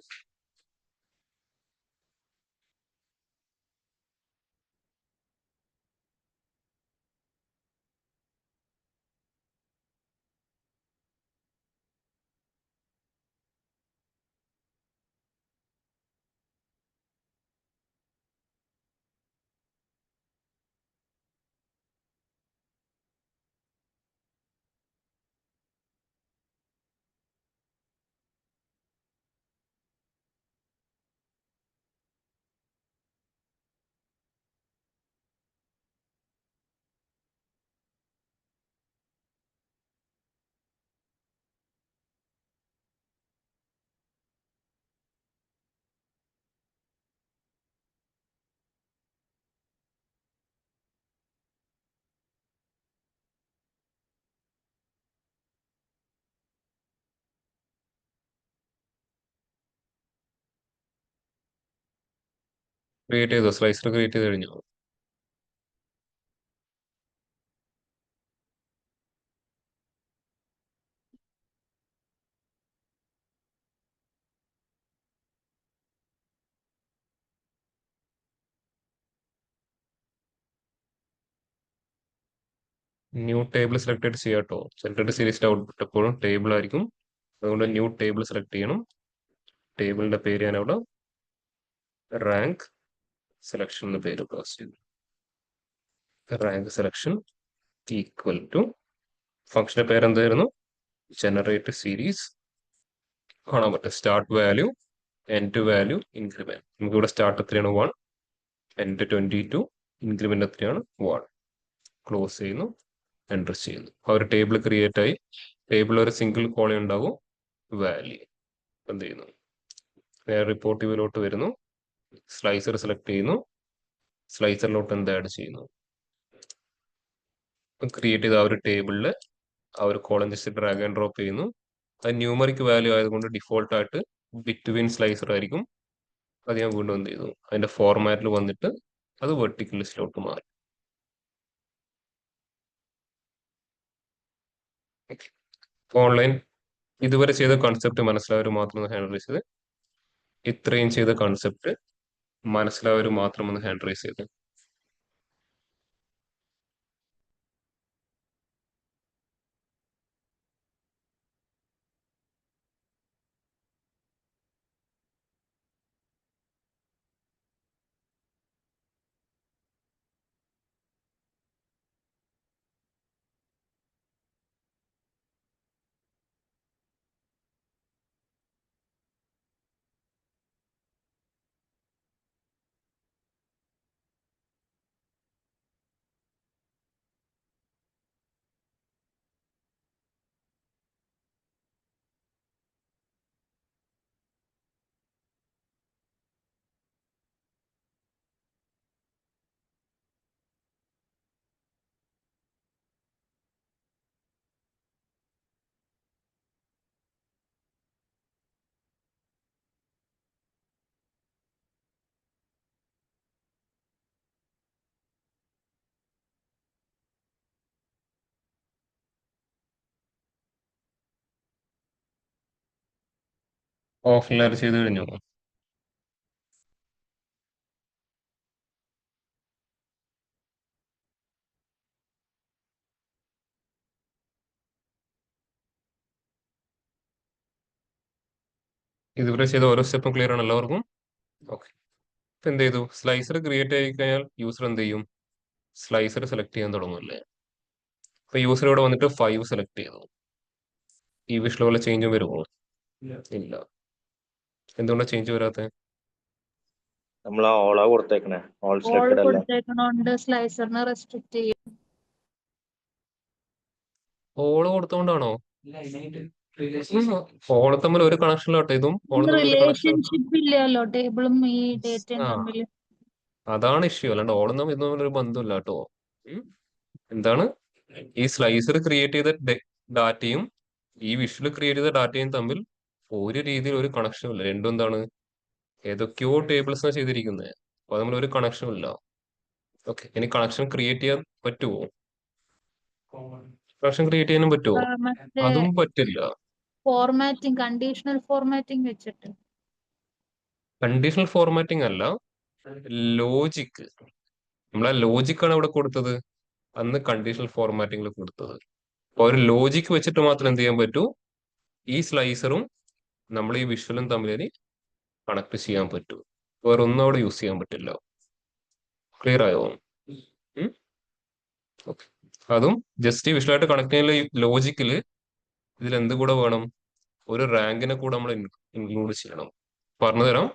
ക്രിയേറ്റ് ചെയ്തോ? സ്ലൈസർ ക്രിയേറ്റ് ചെയ്ത് കഴിഞ്ഞോ? ന്യൂ ടേബിൾ സെലക്ട് ചെയ്യാം കേട്ടോ. ജനറേറ്റ് സീരീസിന്റെ ഔട്ട്പുട്ട് എപ്പോഴും ടേബിൾ ആയിരിക്കും. അതുകൊണ്ട് ന്യൂ ടേബിൾ സെലക്ട് ചെയ്യണം. ടേബിളിന്റെ പേര് ഞാൻ അവിടെ റാങ്ക് സെലക്ഷൻ എന്ന പേര് പാസ് ചെയ്തു. റാങ്ക് സെലക്ഷൻ ഈക്വൽ ടു ഫംഗ്ഷന്റെ പേര് എന്തായിരുന്നു? Generate series. കാണാൻ പറ്റും start value, end value, increment. നമുക്ക് ഇവിടെ സ്റ്റാർട്ട് എത്രയാണ്? 1, എൻഡ് 22, ഇൻക്രിമെന്റ് എത്രയാണ്? 1. ക്ലോസ് ചെയ്യുന്നു, എൻ്റർ ചെയ്യുന്നു. ആ ഒരു ടേബിൾ ക്രിയേറ്റ് ആയി. ടേബിളിൽ ഒരു സിംഗിൾ കോളം ഉണ്ടാവും, വാല്യൂ. എന്ത് ചെയ്യുന്നു? നേരെ റിപ്പോർട്ട് വ്യൂവിലോട്ട് വരുന്നു. സ്ലൈസർ സെലക്ട് ചെയ്യുന്നു. സ്ലൈസറിലോട്ട് എന്ത് ആഡ് ചെയ്യുന്നു? ക്രിയേറ്റ് ചെയ്ത ആ ഒരു ടേബിളിൽ ആ ഒരു column just drag and drop ചെയ്യുന്നു. അത് ന്യൂമറിക് വാല്യൂ ആയതുകൊണ്ട് ഡിഫോൾട്ട് ആയിട്ട് ബിറ്റ്വീൻ സ്ലൈസർ ആയിരിക്കും. അത് ഞാൻ വീണ്ടും എന്ത് ചെയ്തു? അതിന്റെ ഫോർമാറ്റിൽ വന്നിട്ട് അത് വെർട്ടിക്കൽ ലിസ്റ്റിലോട്ട് മാറി. ഓൺലൈൻ ഇതുവരെ ചെയ്ത കൺസെപ്റ്റ് മനസ്സിലായവർ മാത്രം ഒന്ന് ഹാൻഡ് റൈസ് ചെയ്ത്. ഇത്രയും ചെയ്ത കൺസെപ്റ്റ് മനസ്സിലായവർ മാത്രം ഒന്ന് ഹാൻഡ് റൈസ് ചെയ്ത്. ഓഫ്ലൈൻ ചെയ്ത് കഴിഞ്ഞു. ഇതുവരെ ചെയ്ത ഓരോ സ്റ്റെപ്പും ക്ലിയർ ആണ് എല്ലാവർക്കും? ഓക്കെ. ഇപ്പൊ എന്ത് ചെയ്തു? സ്ലൈസർ ക്രിയേറ്റ് ആയി കഴിഞ്ഞാൽ യൂസർ എന്ത് ചെയ്യും? സ്ലൈസർ സെലക്ട് ചെയ്യാൻ തുടങ്ങുമല്ലേ? അപ്പൊ യൂസർ ഇവിടെ വന്നിട്ട് 5 സെലക്ട് ചെയ്തു. ഈ വിഷ്വൽ പോലെ ചേഞ്ച് വരുമോ? ഇല്ല. എന്തുകൊണ്ടാണ് ചേഞ്ച് വരാത്തത്? നമ്മൾ ആ ഓളാ കൊടുത്തേക്കണേ, ഓൾ ഓൾ സെലക്ടഡ് അല്ല. കൊടുത്തേക്കണോണ്ട് സ്ലൈസറിനെ റെസ്ട്രിക്ട് ചെയ്യും. ഓള് കൊടുത്തോണ്ടാണോ? ഓള് തമ്മിൽ ഒരു കണക്ഷനിലാട്ടോ ഇതും ഓളും തമ്മിൽ ഒരു കണക്ഷൻ. റിലേഷൻഷിപ്പ് ഇല്ലല്ലോ ടേബിളും ഈ ഡേറ്റയും ആ തമ്മിൽ. അതാണ് ഇഷ്യൂ. അല്ലാണ്ട് ഓളും തമ്മിൽ ഇതും തമ്മിൽ ഒരു ബന്ധമില്ല കേട്ടോ. എന്താണ് ഈ സ്ലൈസർ ക്രിയേറ്റ് ചെയ്ത ഡാറ്റയും ഈ വിഷ്വൽ ക്രിയേറ്റ് ചെയ്ത ഡാറ്റയും തമ്മിൽ ഒരു രീതിയിൽ ഒരു കണക്ഷനും ഇല്ല. രണ്ടും എന്താണ് ഏതൊക്കെയോ ടേബിൾസ് ചെയ്തിരിക്കുന്നത്. അപ്പൊ അത് തമ്മിൽ ഒരു കണക്ഷനും ഇല്ല. ഓക്കെ, ഇനി കണക്ഷൻ ക്രിയേറ്റ് ചെയ്യാൻ പറ്റുമോ? കണക്ഷൻ ക്രിയേറ്റ് ചെയ്യാനും പറ്റുമോ? മറ്റേ അതും പറ്റില്ല. ഫോർമാറ്റിംഗ്, കണ്ടീഷണൽ ഫോർമാറ്റിംഗ് വെച്ചിട്ട്. കണ്ടീഷണൽ ഫോർമാറ്റിംഗ് അല്ല, ലോജിക്ക്. നമ്മളെ ലോജിക്കാണ് ഇവിടെ കൊടുത്തത്, അന്ന് കണ്ടീഷണൽ ഫോർമാറ്റിംഗിൽ കൊടുത്തത്. അപ്പൊ ഒരു ലോജിക്ക് വെച്ചിട്ട് മാത്രം എന്ത് ചെയ്യാൻ പറ്റൂ? ഈ സ്ലൈസറും നമ്മൾ ഈ വിഷ്വലും തമ്മിൽ കണക്ട് ചെയ്യാൻ പറ്റൂ. വേറെ ഒന്നും അവിടെ യൂസ് ചെയ്യാൻ പറ്റില്ല. ക്ലിയർ ആയോ? ഓക്കെ. അതും ജസ്റ്റ് ഈ വിഷ്വലായിട്ട് കണക്ട് ചെയ്യുന്ന ലോജിക്കില് ഇതിൽ എന്ത് കൂടെ വേണം? ഒരു റാങ്കിനെ കൂടെ നമ്മൾ ഇൻക്ലൂഡ് ചെയ്യണം. പറഞ്ഞു തരാം.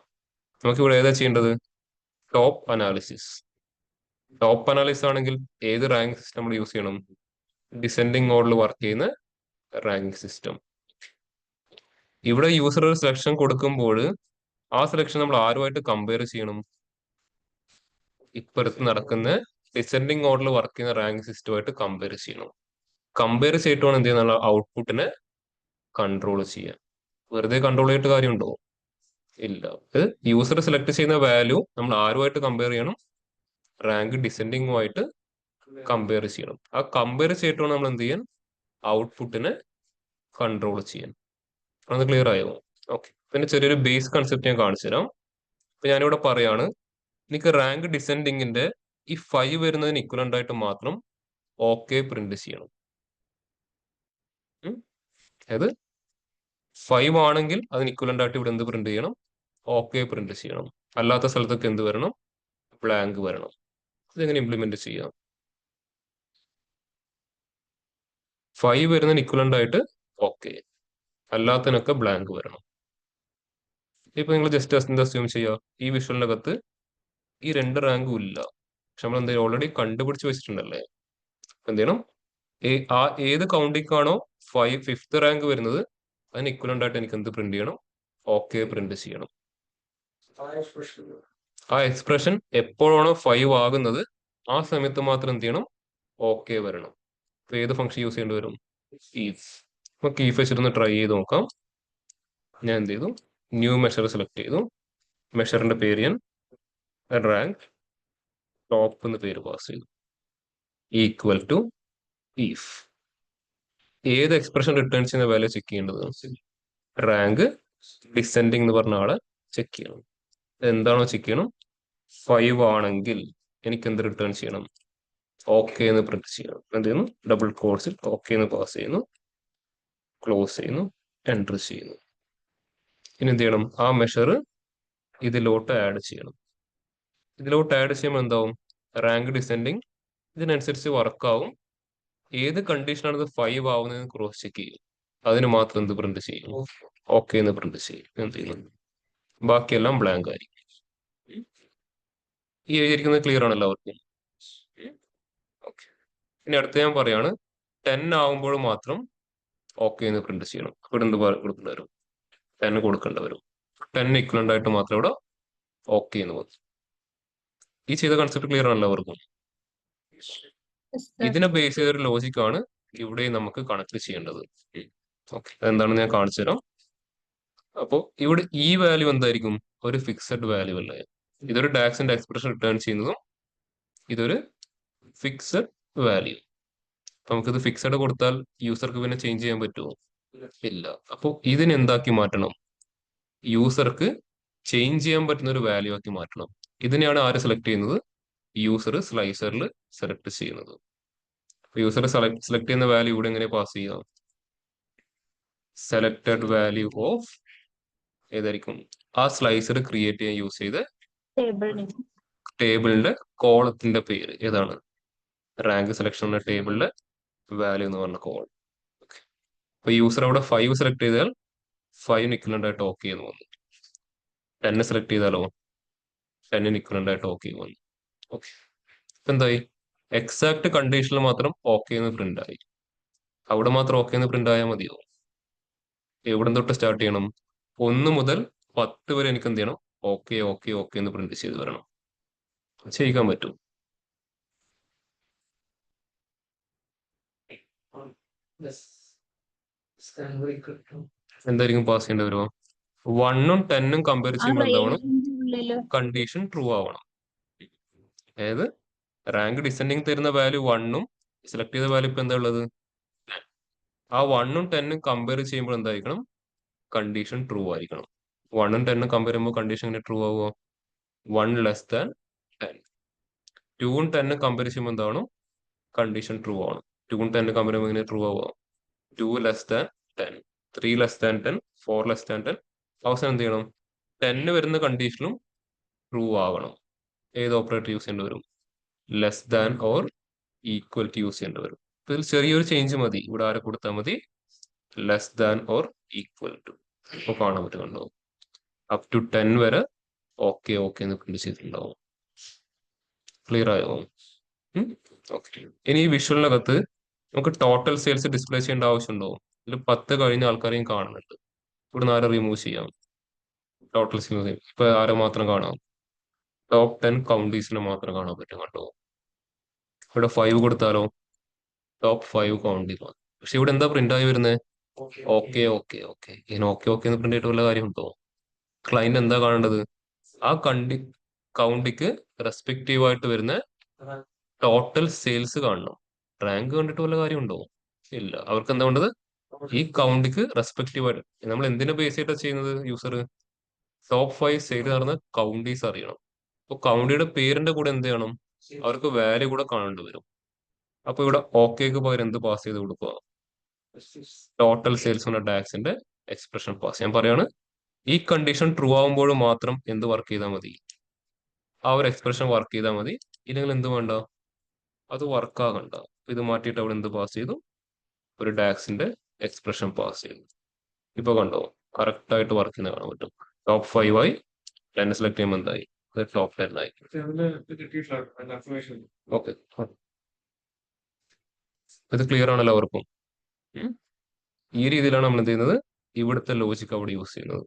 നമുക്ക് ഇവിടെ ഏതാ ചെയ്യേണ്ടത്? Top analysis. ടോപ്പ് അനാലിസിസ് ആണെങ്കിൽ ഏത് റാങ്ക് സിസ്റ്റം നമ്മൾ യൂസ് ചെയ്യണം? ഡിസെൻഡിങ് ഓർഡറിൽ വർക്ക് ചെയ്യുന്ന റാങ്കിങ് സിസ്റ്റം. ഇവിടെ യൂസർ ഒരു സെലക്ഷൻ കൊടുക്കുമ്പോൾ ആ സെലക്ഷൻ നമ്മൾ ആരുമായിട്ട് കമ്പയർ ചെയ്യണം? ഇപ്പുറത്ത് നടക്കുന്ന ഡിസെൻഡിങ് ഓർഡറിൽ വർക്ക് ചെയ്യുന്ന റാങ്ക് സിസ്റ്റമായിട്ട് കമ്പയർ ചെയ്യണം. കമ്പയർ ചെയ്തിട്ട് വേണം എന്ത് ചെയ്യുന്ന ഔട്ട്പുട്ടിനെ കൺട്രോൾ ചെയ്യാൻ. വെറുതെ കൺട്രോൾ ചെയ്തിട്ട് കാര്യമുണ്ടോ? ഇല്ല. യൂസർ സെലക്ട് ചെയ്യുന്ന വാല്യൂ നമ്മൾ ആരുമായിട്ട് കമ്പയർ ചെയ്യണം? റാങ്ക് ഡിസെൻഡിങ്ങുമായിട്ട് കമ്പയർ ചെയ്യണം. ആ കമ്പയർ ചെയ്തിട്ട് വേണം നമ്മൾ എന്ത് ചെയ്യാൻ? ഔട്ട്പുട്ടിനെ കൺട്രോൾ ചെയ്യാൻ. അത് ക്ലിയർ ആയോ? ഓക്കെ. പിന്നെ ചെറിയൊരു ബേസ് കൺസെപ്റ്റ് ഞാൻ കാണിച്ചു തരാം. അപ്പൊ ഞാനിവിടെ പറയാണ്, എനിക്ക് റാങ്ക് ഡിസെൻഡിങ്ങിന്റെ ഈ 5 വരുന്നതിന് ഇക്വലന്റ് ആയിട്ട് മാത്രം ഓക്കെ പ്രിന്റ് ചെയ്യണം. അതായത് 5 ആണെങ്കിൽ അതിന് ഇക്വലന്റ് ആയിട്ട് ഇവിടെ എന്ത് പ്രിന്റ് ചെയ്യണം? ഓക്കെ പ്രിന്റ് ചെയ്യണം. അല്ലാത്ത സ്ഥലത്തൊക്കെ എന്ത് വരണം? ബ്ലാങ്ക് വരണം. ഇതെങ്ങനെ ഇംപ്ലിമെന്റ് ചെയ്യാം? 5 വരുന്നതിന് ഇക്വലന്റ് ആയിട്ട് ഓക്കെ, അല്ലാത്തതിനൊക്കെ ബ്ലാങ്ക് വരണം. ഇപ്പൊ നിങ്ങൾ ജസ്റ്റ് എന്താ അസ്യൂം ചെയ്യുക? ഈ വിഷ്വലിനകത്ത് ഈ 2 റാങ്കും ഇല്ല. പക്ഷെ നമ്മൾ എന്തായാലും ഓൾറെഡി കണ്ടുപിടിച്ച് വെച്ചിട്ടുണ്ടല്ലേ. എന്ത് ചെയ്യണം? ഏത് കൗണ്ടിക്കാണോ 5th റാങ്ക് വരുന്നത് അതിന് ഇക്വലന്റ് ആയിട്ട് എനിക്ക് എന്ത് പ്രിന്റ് ചെയ്യണം? ഓക്കെ പ്രിന്റ് ചെയ്യണം. ആ എക്സ്പ്രഷൻ എപ്പോഴാണോ 5 ആകുന്നത് ആ സമയത്ത് മാത്രം എന്ത് ചെയ്യണം? ഓക്കെ വരണം. അപ്പൊ ഏത് ഫംഗ്ഷൻ യൂസ് ചെയ്യേണ്ടി വരും? ഈഫ്. നമുക്ക് ഈഫ് വെച്ചിട്ടൊന്ന് ട്രൈ ചെയ്ത് നോക്കാം. ഞാൻ എന്ത് ചെയ്തു? ന്യൂ മെഷർ സെലക്ട് ചെയ്തു. മെഷറിന്റെ പേര് ഞാൻ റാങ്ക് ടോപ്പ് എന്ന് പേര് പാസ് ചെയ്തു. Equal to if. ഏത് എക്സ്പ്രഷൻ റിട്ടേൺ ചെയ്യുന്ന വാല്യൂ ചെക്ക് ചെയ്യേണ്ടത്? റാങ്ക് ഡിസെൻഡിങ് എന്ന് പറഞ്ഞ ആളെ ചെക്ക് ചെയ്യണം. എന്താണോ ചെക്ക് ചെയ്യണം? 5 ആണെങ്കിൽ എനിക്ക് എന്ത് റിട്ടേൺ ചെയ്യണം? ഓക്കെ എന്ന് പ്രിന്റ് ചെയ്യണം. എന്ത് ചെയ്യുന്നു? ഡബിൾ കോഴ്സിൽ ഓക്കെ എന്ന് പാസ് ചെയ്യുന്നു, ക്ലോസ് ചെയ്യുന്നു, എൻറ്റർ ചെയ്യുന്നു. ഇനി എന്ത് ചെയ്യണം? ആ മെഷർ ഇതിലോട്ട് ആഡ് ചെയ്യണം. ഇതിലോട്ട് ആഡ് ചെയ്യുമ്പോൾ എന്താവും? റാങ്ക് ഡിസെൻഡിങ് ഇതിനനുസരിച്ച് വർക്ക് ആവും. ഏത് കണ്ടീഷനാണ് ഇത് 5 ആവുന്നതെന്ന് ക്രോസ് ചെക്ക് ചെയ്യും. അതിന് മാത്രം എന്ത് പ്രിന്റ് ചെയ്യും? ഓക്കെ എന്ന് പ്രിന്റ് ചെയ്യും. എന്ത് ചെയ്യുന്നു? ബാക്കിയെല്ലാം ബ്ലാങ്ക് ആയിരിക്കും. ഈ എഴുതിയിരിക്കുന്നത് ക്ലിയർ ആണ് എല്ലാവർക്കും? ഓക്കെ. ഇനി അടുത്ത് ഞാൻ പറയാണ്, 10 ആവുമ്പോൾ മാത്രം ഓക്കെ എന്ന് പ്രിന്റ് ചെയ്യണം. ഇവിടെ എന്ത് കൊടുക്കേണ്ടി വരും? 10 കൊടുക്കേണ്ടി വരും. 10 ഇക്വലന്റ് ആയിട്ട് മാത്രം ഇവിടെ ഓക്കെ എന്ന് വന്നു. ഈ ചെയ്ത കൺസെപ്റ്റ് ക്ലിയർ ആണ് എല്ലാവർക്കും? ഇതിനെ ബേസ് ചെയ്തൊരു ലോജിക്കാണ് ഇവിടെ നമുക്ക് കണക്ട് ചെയ്യേണ്ടത്. ഓക്കെ, അതെന്താണെന്ന് ഞാൻ കാണിച്ചു തരാം. അപ്പോൾ ഇവിടെ ഈ വാല്യൂ എന്തായിരിക്കും? ഒരു ഫിക്സഡ് വാല്യൂ അല്ലേ? ഇതൊരു ഡാക്സിന്റെ എക്സ്പ്രഷൻ റിട്ടേൺ ചെയ്യുന്നതും ഇതൊരു ഫിക്സഡ് വാല്യൂ. നമുക്കിത് ഫിക്സഡ് കൊടുത്താൽ യൂസർക്ക് പിന്നെ ചേഞ്ച് ചെയ്യാൻ പറ്റുമോ? ഇല്ല. അപ്പോൾ ഇതിനെ എന്താക്കി മാറ്റണം? യൂസർക്ക് ചേഞ്ച് ചെയ്യാൻ പറ്റുന്ന ഒരു വാല്യൂ ആക്കി മാറ്റണം. ഇതിനെയാണ് ആര് സെലക്ട് ചെയ്യുന്നത്? യൂസർ സ്ലൈസറിൽ സെലക്ട് ചെയ്യുന്നത്. യൂസർ സെലക്ട് ചെയ്യുന്ന വാല്യൂ ഇവിടെ എങ്ങനെ പാസ് ചെയ്യാം? സെലക്ടഡ് വാല്യൂ ഓഫ് ഏതായിരിക്കും? ആ സ്ലൈസർ ക്രിയേറ്റ് ചെയ്യാൻ യൂസ് ചെയ്ത് ടേബിളിന്റെ കോളത്തിന്റെ പേര് ഏതാണ്? റാങ്ക് സെലക്ഷൻ എന്ന ടേബിളിലെ വാല്യൂ എന്ന് പറഞ്ഞ കോളം. അപ്പൊ യൂസർ അവിടെ 5 സെലക്ട് ചെയ്താൽ 5 ഇക്വലന്റ് ആയിട്ട് ഓക്കെ എന്ന് വന്നു. 10 സെലക്ട് ചെയ്താലോ 10 ഇക്വലന്റ് ആയിട്ട് ഓക്കെ വന്നു. ഓക്കെ, എന്തായി? എക്സാക്ട് കണ്ടീഷനിൽ മാത്രം ഓക്കെ എന്ന് പ്രിന്റ് ആയി. അവിടെ മാത്രം ഓക്കെ എന്ന് പ്രിന്റ് ആയാൽ മതിയോ? എവിടെ തൊട്ട് സ്റ്റാർട്ട് ചെയ്യണം? 1 മുതൽ 10 വരെ എനിക്ക് എന്ത് ചെയ്യണം? ഓക്കെ ഓക്കെ ഓക്കെ എന്ന് പ്രിന്റ് ചെയ്ത് വരണം. ചെയ്യിക്കാൻ പറ്റും. എന്തായിരിക്കും പാസ് ചെയ്യേണ്ടി വരുമോ? 1ഉം 10ഉം കമ്പയർ ആ ചെയ്യുമ്പോൾ എന്താവണം? റേഞ്ചിന്റെ ഉള്ളില് കണ്ടീഷൻ ട്രൂ ആവണം. അതായത് റാങ്ക് ഡിസെൻഡിങ് തരുന്ന വാല്യൂ 1ഉം സെലക്ട് ചെയ്ത വാല്യൂ ഇപ്പൊ എന്താ ഉള്ളത്? ആ 1ഉം 10ഉം കമ്പയർ ചെയ്യുമ്പോൾ എന്തായിരിക്കണം? കണ്ടീഷൻ ട്രൂ ആയിരിക്കണം. 1ഉം 10ഉം കമ്പയർ ചെയ്യുമ്പോൾ കണ്ടീഷൻ എങ്ങനെ ട്രൂ ആവുക? 1 ലെസ് ദാൻ 10. 2ഉം 10ഉം കമ്പയർ ചെയ്യുമ്പോൾ എന്താണ്? കണ്ടീഷൻ ട്രൂ ആണ്. 2ഉം 10ഉം കമ്പയർ ചെയ്യുമ്പോൾ എങ്ങനെ ട്രൂ ആവുക? 2 less than 10, 3 less than 10, 4 less than 10. അവസാനം എന്ത് ചെയ്യണം? 10 വരുന്ന കണ്ടീഷനും ട്രൂ ആവണം. ഏത് ഓപ്പറേറ്റർ യൂസ് ചെയ്യേണ്ടി വരും? Less than or equal to use ചെയ്യേണ്ടി വരും. ഇതിൽ ചെറിയൊരു ചേഞ്ച് മതി. ഇവിടെ ആരെ കൊടുത്താൽ മതി? Less than or equal to. ഇപ്പൊ കാണാൻ പറ്റുന്നുണ്ടോ? അപ് ടു 10 വരെ ഓക്കെ ഓക്കെ എന്ന് പ്രിന്റ് ചെയ്തിട്ടുണ്ടാവും. ക്ലിയർ ആയോ? ഓക്കെ. ഇനി ഈ വിഷ്വലിനകത്ത് നമുക്ക് ടോട്ടൽ സെയിൽസ് ഡിസ്പ്ലേ ചെയ്യേണ്ട ആവശ്യമുണ്ടോ? ഇതിൽ 10 കഴിഞ്ഞ ആൾക്കാരെയും കാണുന്നുണ്ട്. ഇവിടെ നിന്ന് ആരെ റിമൂവ് ചെയ്യാം? ടോട്ടൽ സെയിൽസ് ഇപ്പൊ ആരെ മാത്രം കാണാം? ടോപ്പ് 10 കൗണ്ടീസിനെ മാത്രം കാണാൻ പറ്റും. കണ്ടോ? ഇവിടെ 5 കൊടുത്താലോ ടോപ്പ് 5 കൗണ്ട് ചെയ്യാം. പക്ഷെ ഇവിടെ എന്താ പ്രിന്റ് ആയി വരുന്നത്? Okay okay okay. ഇങ്ങനെ ഓക്കെ ഓക്കെ എന്ന് പ്രിന്റ് ആയിട്ട് വല്ല കാര്യമുണ്ടോ? ക്ലയന്റ് എന്താ കാണേണ്ടത്? ആ കൗണ്ടിക്ക് റെസ്പെക്റ്റീവ് ആയിട്ട് വരുന്ന ടോട്ടൽ സെയിൽസ് കാണണം. റാങ്ക് കണ്ടിട്ട് വല്ല കാര്യമുണ്ടോ? ഇല്ല. അവർക്ക് എന്താ വേണ്ടത്? ഈ കൗണ്ടിക്ക് റെസ്പെക്റ്റീവ് ആയിട്ട്. നമ്മൾ എന്തിനെ ബേസ് ചെയ്തിട്ടാണ് ചെയ്യുന്നത്? യൂസർ ടോപ്പ് 5 സെയിൽ നടന്ന കൗണ്ടീസ് അറിയണം. അപ്പൊ കൗണ്ടിയുടെ പേരിന്റെ കൂടെ എന്ത് ചെയ്യണം? അവർക്ക് വാല്യൂ കൂടെ കാണേണ്ടി വരും. അപ്പൊ ഇവിടെ ഓക്കേക്ക് പകരം എന്ത് പാസ് ചെയ്ത് കൊടുക്കുക? ടോട്ടൽ സെയിൽസ് എന്ന ടാക്സിന്റെ എക്സ്പ്രഷൻ പാസ്. ഞാൻ പറയാണ്, ഈ കണ്ടീഷൻ ട്രൂ ആവുമ്പോൾ മാത്രം എന്ത് വർക്ക് ചെയ്താൽ മതി? ആ ഒരു എക്സ്പ്രഷൻ വർക്ക് ചെയ്താൽ മതി. ഇല്ലെങ്കിൽ എന്ത് വേണ്ട? അത് വർക്ക് ആകണ്ട. ഇത് മാറ്റിയിട്ട് അവിടെ എന്ത് പാസ് ചെയ്തു? ഒരു ഡാക്സിന്റെ എക്സ്പ്രഷൻ പാസ് ചെയ്തു. ഇപ്പൊ കണ്ടോ? കറക്റ്റ് ആയിട്ട് വർക്ക് ചെയ്യുന്ന കാണാൻ പറ്റും. ടോപ്പ് 5 ആയി. 10 സെലക്ട് ചെയ്യുമ്പോൾ എന്തായി? അത് ടോപ്പ് 10 ആയി. ഓക്കെ, ഇത് ക്ലിയർ ആണല്ലോ അവർക്കും? ഈ രീതിയിലാണ് നമ്മൾ എന്ത് ചെയ്യുന്നത്? ഇവിടുത്തെ ലോജിക് അവിടെ യൂസ് ചെയ്യുന്നത്.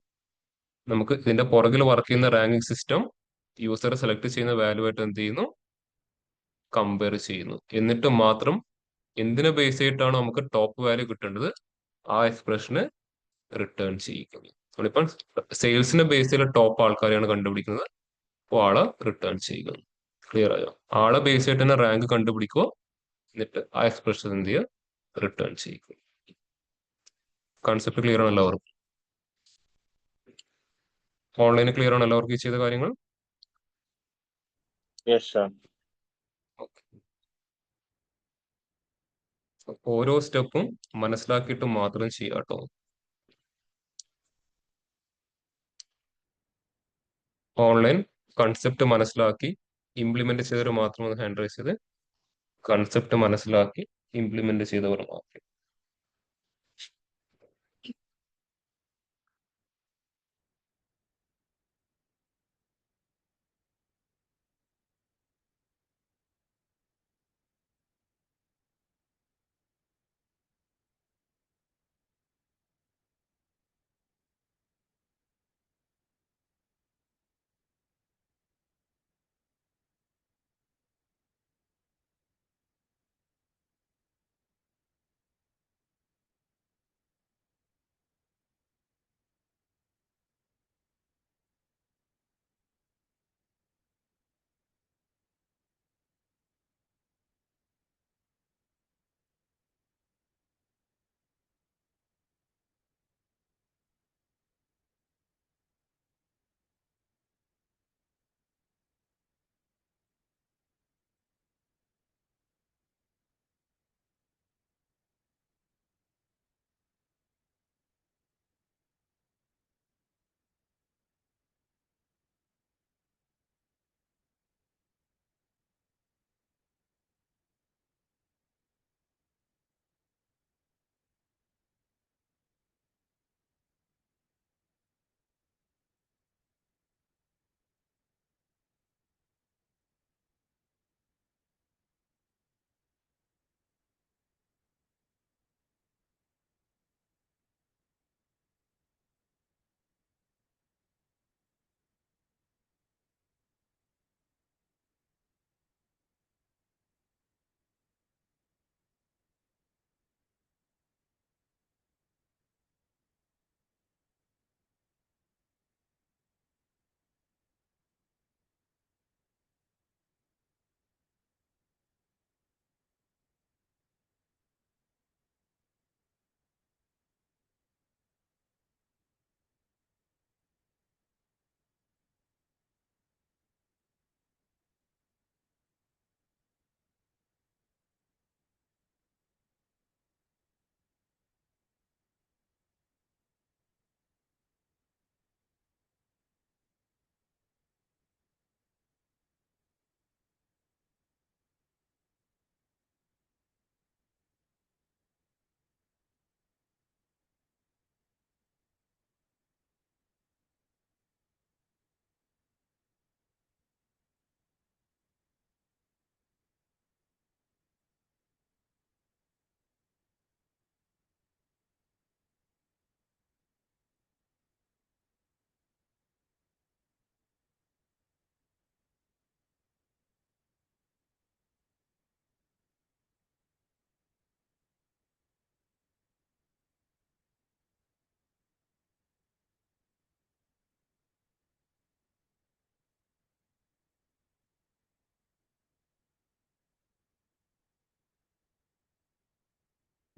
നമുക്ക് ഇതിന്റെ പുറകിൽ വർക്ക് ചെയ്യുന്ന റാങ്കിങ് സിസ്റ്റം യൂസർ സെലക്ട് ചെയ്യുന്ന വാല്യൂ ആയിട്ട് എന്ത് ചെയ്യുന്നു? കമ്പയർ ചെയ്യുന്നു. എന്നിട്ട് മാത്രം എന്തിനെ ബേസ് ചെയ്തിട്ടാണ് നമുക്ക് ടോപ്പ് വാല്യൂ കിട്ടേണ്ടത്? ആ എക്സ്പ്രഷന് റിട്ടേൺ ചെയ്യിക്കുന്നു. നമ്മളിപ്പം സെയിൽസിനെ ബേസ് ചെയ്ത ടോപ്പ് ആൾക്കാരെയാണ് കണ്ടുപിടിക്കുന്നത്. അപ്പോൾ ആളെ റിട്ടേൺ ചെയ്യുന്നു. ക്ലിയർ ആയോ? ആളെ ബേസ് ചെയ്തിട്ട് തന്നെ റാങ്ക് കണ്ടുപിടിക്കുക. എന്നിട്ട് ആ എക്സ്പ്രഷൻ എന്ത് ചെയ്യുക? റിട്ടേൺ ചെയ്യിക്കുക. കൺസെപ്റ്റ് ക്ലിയർ ആണ് എല്ലാവർക്കും? ഓൺലൈനിൽ ക്ലിയർ ആണ് എല്ലാവർക്കും ഈ ചെയ്ത കാര്യങ്ങൾ? Yes sir. ഓരോ സ്റ്റെപ്പും മനസ്സിലാക്കിയിട്ട് മാത്രം ചെയ്യാട്ടോ. ഓൺലൈൻ കൺസെപ്റ്റ് മനസ്സിലാക്കി ഇംപ്ലിമെന്റ് ചെയ്തവർ മാത്രം ഒന്ന് ഹാൻഡ് റൈസ് ചെയ്ത്. കൺസെപ്റ്റ് മനസ്സിലാക്കി ഇംപ്ലിമെന്റ് ചെയ്തവർ മാത്രം.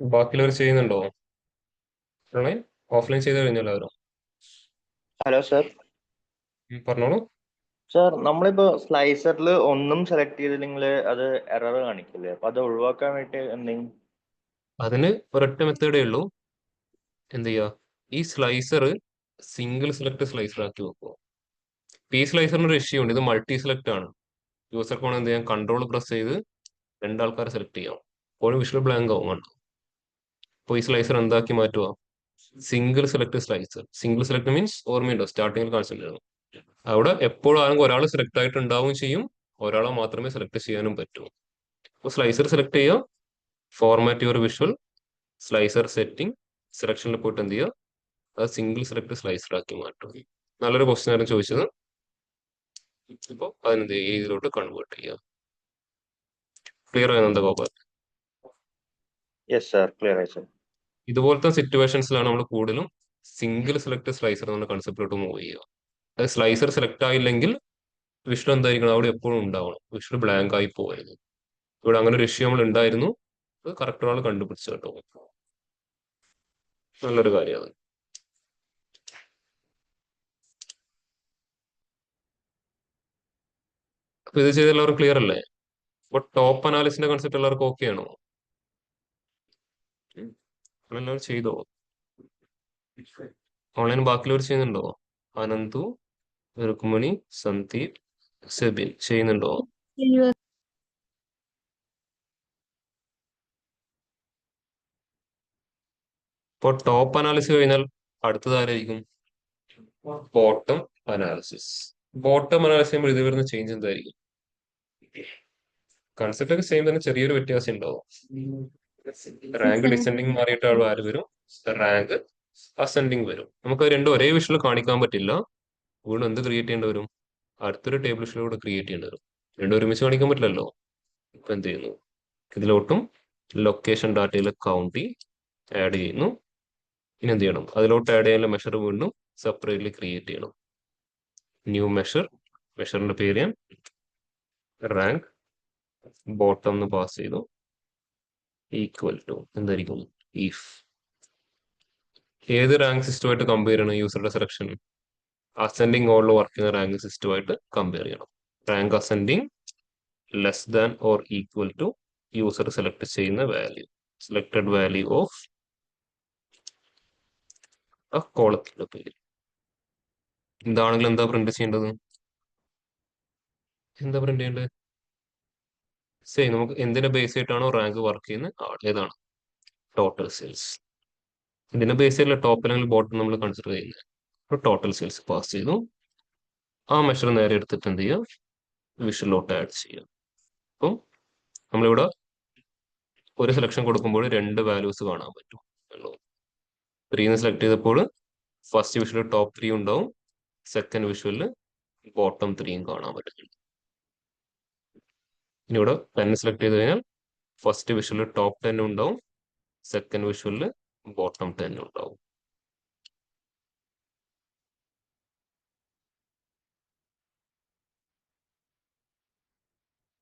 ബാക്കിയുള്ളവർ ചെയ്യുന്നുണ്ടോ? ഓൺലൈൻ ഓഫ്ലൈൻ ചെയ്ത് കഴിഞ്ഞല്ലോ അവരോ? Hello sir. പറഞ്ഞോളൂ. സർ, നമ്മളിപ്പോ സ്ലൈസറിൽ ഒന്നും സെലക്ട് ചെയ്തില്ലെങ്കിൽ അത് എറർ കാണിക്കില്ലേ? അപ്പൊ അത് ഒഴിവാക്കാൻ വേണ്ടി എന്തെങ്കിലും? അതിന് ഒരൊറ്റ മെത്തേഡേ ഉള്ളൂ. എന്ത് ചെയ്യുക, ഈ സ്ലൈസർ സിംഗിൾ സെലക്ട് സ്ലൈസർ ആക്കി വെക്കുക. ഈ സ്ലൈസറിന് ഒരു ഇഷ്യൂ ഉണ്ട്, ഇത് മൾട്ടി സെലക്ട് ആണ്. യൂസർക്ക് വേണം എന്ത് ചെയ്യാം, കൺട്രോൾ പ്രസ് ചെയ്ത് രണ്ടാൾക്കാരെ സെലക്ട് ചെയ്യാം. അപ്പോഴും വിഷ്വൽ ബ്ലാങ്ക് ആവും കണ്ടോ. അപ്പോൾ ഈ സ്ലൈസർ എന്താക്കി മാറ്റുക, single select slicer. Single select means ഓർമ്മയുണ്ടോ, സ്റ്റാർട്ടിങ്ങിൽ കാണിച്ചിട്ടുണ്ടായിരുന്നു. അവിടെ എപ്പോഴും ആണെങ്കിൽ ഒരാൾ സെലക്ട് ആയിട്ട് ഉണ്ടാവുകയും ചെയ്യും, ഒരാളെ മാത്രമേ സെലക്ട് ചെയ്യാനും പറ്റൂ. അപ്പോൾ സ്ലൈസർ സെലക്ട് ചെയ്യുക, format your visual, slicer setting, സെലക്ഷനിൽ പോയിട്ട് എന്ത് ചെയ്യുക, അത് സിംഗിൾ സെലക്ട് സ്ലൈസർ ആക്കി മാറ്റും. നല്ലൊരു ക്വസ്റ്റ്യൻ ആയിരുന്നു ചോദിച്ചത്. ഇപ്പോൾ അതിനെന്ത് ചെയ്യുക, ഇതിലോട്ട് കൺവേർട്ട് ചെയ്യുക. ക്ലിയർ ആയി നന്ദഗോപാൽ? യെസ് സർ, ക്ലിയർ ആയി സർ. ഇതുപോലത്തെ സിറ്റുവേഷൻസിലാണ് നമ്മൾ കൂടുതലും സിംഗിൾ സെലക്ട് സ്ലൈസർ എന്ന കൺസെപ്റ്റിലോട്ട് മൂവ് ചെയ്യുക. അത് സ്ലൈസർ സെലക്ട് ആയില്ലെങ്കിൽ വിഷ്വൽ എന്തായിരിക്കണം, അവിടെ എപ്പോഴും ഉണ്ടാവണം, വിഷ്വൽ ബ്ലാങ്ക് ആയി പോകരുത്. ഇവിടെ അങ്ങനെ ഒരു ഇഷ്യൂ നമ്മൾ ഉണ്ടായിരുന്നു, അത് കറക്റ്റ് ഒരാൾ കണ്ടുപിടിച്ചു കേട്ടോ. നല്ലൊരു കാര്യമാണ്. അപ്പൊ ഇത് ചെയ്ത് എല്ലാവരും ക്ലിയർ അല്ലേ? അപ്പൊ ടോപ്പ് അനാലിസിന്റെ കൺസെപ്റ്റ് എല്ലാവർക്കും ഓക്കെ ആണോ? എല്ലാവരും ചെയ്തോ? ഓൺലൈൻ ബാക്കിയുള്ളവർ ചെയ്യുന്നുണ്ടോ? അനന്തു, രുക്മണി, സന്ദീപ്, സെബിൻ ചെയ്യുന്നുണ്ടോ? ഇപ്പോൾ ടോപ്പ് അനാലിസിസ് കഴിഞ്ഞാൽ അടുത്തത് ആരായിരിക്കും? Bottom analysis. ബോട്ടം അനാലിസിസ് ചെയ്യുമ്പോൾ ഇത് വരുന്ന ചേഞ്ച് എന്തായിരിക്കും? കൺസെപ്റ്റ് ഒക്കെ സെയിം തന്നെ, ചെറിയൊരു വ്യത്യാസം ഉണ്ടാവും. റാങ്ക് ഡിസെൻഡിങ് മാറിയിട്ട് ആര് വരും, റാങ്ക് അസെൻഡിങ് വരും. നമുക്ക് അത് രണ്ടും ഒരേ വിഷയിൽ കാണിക്കാൻ പറ്റില്ല. വീണ്ടും എന്ത് ക്രിയേറ്റ് ചെയ്യേണ്ടി വരും, അടുത്തൊരു ടേബിൾ വിഷയിലൂടെ ക്രിയേറ്റ് ചെയ്യേണ്ടി വരും. രണ്ടും ഒരുമിച്ച് കാണിക്കാൻ പറ്റില്ലല്ലോ. ഇപ്പൊ എന്ത് ചെയ്യുന്നു, ഇതിലോട്ടും ലൊക്കേഷൻ ഡാറ്റയിൽ കൗണ്ടി ആഡ് ചെയ്യുന്നു. ഇനി എന്ത് ചെയ്യണം, അതിലോട്ട് ആഡ് ചെയ്യാനുള്ള മെഷർ വീണ്ടും സെപ്പറേറ്റ്ലി ക്രിയേറ്റ് ചെയ്യണം. ന്യൂ മെഷർ, മെഷറിന്റെ പേര് ഞാൻ റാങ്ക് ബോട്ടം എന്ന് പാസ് ചെയ്തു, ഈക്വൽ ടു എന്തായിരിക്കും, ഇഫ് ഏത് റാങ്ക് സിസ്റ്റമായിട്ട് കമ്പയർ ചെയ്യണം യൂസറുടെ സെലക്ഷൻ, അസെൻഡിങ് ഓർഡറിൽ വർക്ക് ചെയ്യുന്ന റാങ്ക് സിസ്റ്റമായിട്ട് കമ്പയർ ചെയ്യണം. Rank ascending less than or equal to user select ചെയ്യുന്ന വാല്യൂ, സെലക്ടഡ് വാല്യൂ ഓഫ് ആ കോളത്തിന്റെ പേര്. എന്താണെങ്കിലും എന്താ പ്രിന്റ് ചെയ്യേണ്ടത്, എന്താ പ്രിന്റ് ചെയ്യേണ്ടത്, സെയിം. നമുക്ക് എന്തിനെ ബേസ് ചെയ്തിട്ടാണോ റാങ്ക് വർക്ക് ചെയ്യുന്നത് ഏതാണ്, ടോട്ടൽ സെയിൽസ്. ഇതിനെ ബേസ് ചെയ്തുള്ള ടോപ്പ് അല്ലെങ്കിൽ ബോട്ടം നമ്മൾ കൺസിഡർ ചെയ്യുന്നത്. അപ്പോൾ ടോട്ടൽ സെയിൽസ് പാസ് ചെയ്തു, ആ മെഷർ നേരെ എടുത്തിട്ട് എന്ത് ചെയ്യുക, വിഷ്വലിലോട്ട് ആഡ് ചെയ്യുക. അപ്പം നമ്മളിവിടെ ഒരു സെലക്ഷൻ കൊടുക്കുമ്പോൾ രണ്ട് വാല്യൂസ് കാണാൻ പറ്റും. 3 സെലക്ട് ചെയ്തപ്പോൾ ഫസ്റ്റ് വിഷ്വലിൽ ടോപ്പ് 3 ഉണ്ടാവും, സെക്കൻഡ് വിഷ്വലിൽ ബോട്ടം 3 കാണാൻ പറ്റുന്നുണ്ട്. ഇനി ഇവിടെ 10 സെലക്ട് ചെയ്ത് കഴിഞ്ഞാൽ ഫസ്റ്റ് വിഷ്വലിൽ ടോപ്പ് 10 ഉണ്ടാവും, സെക്കൻഡ് വിഷ്വലിൽ ബോട്ടം 10 ഉണ്ടാവും.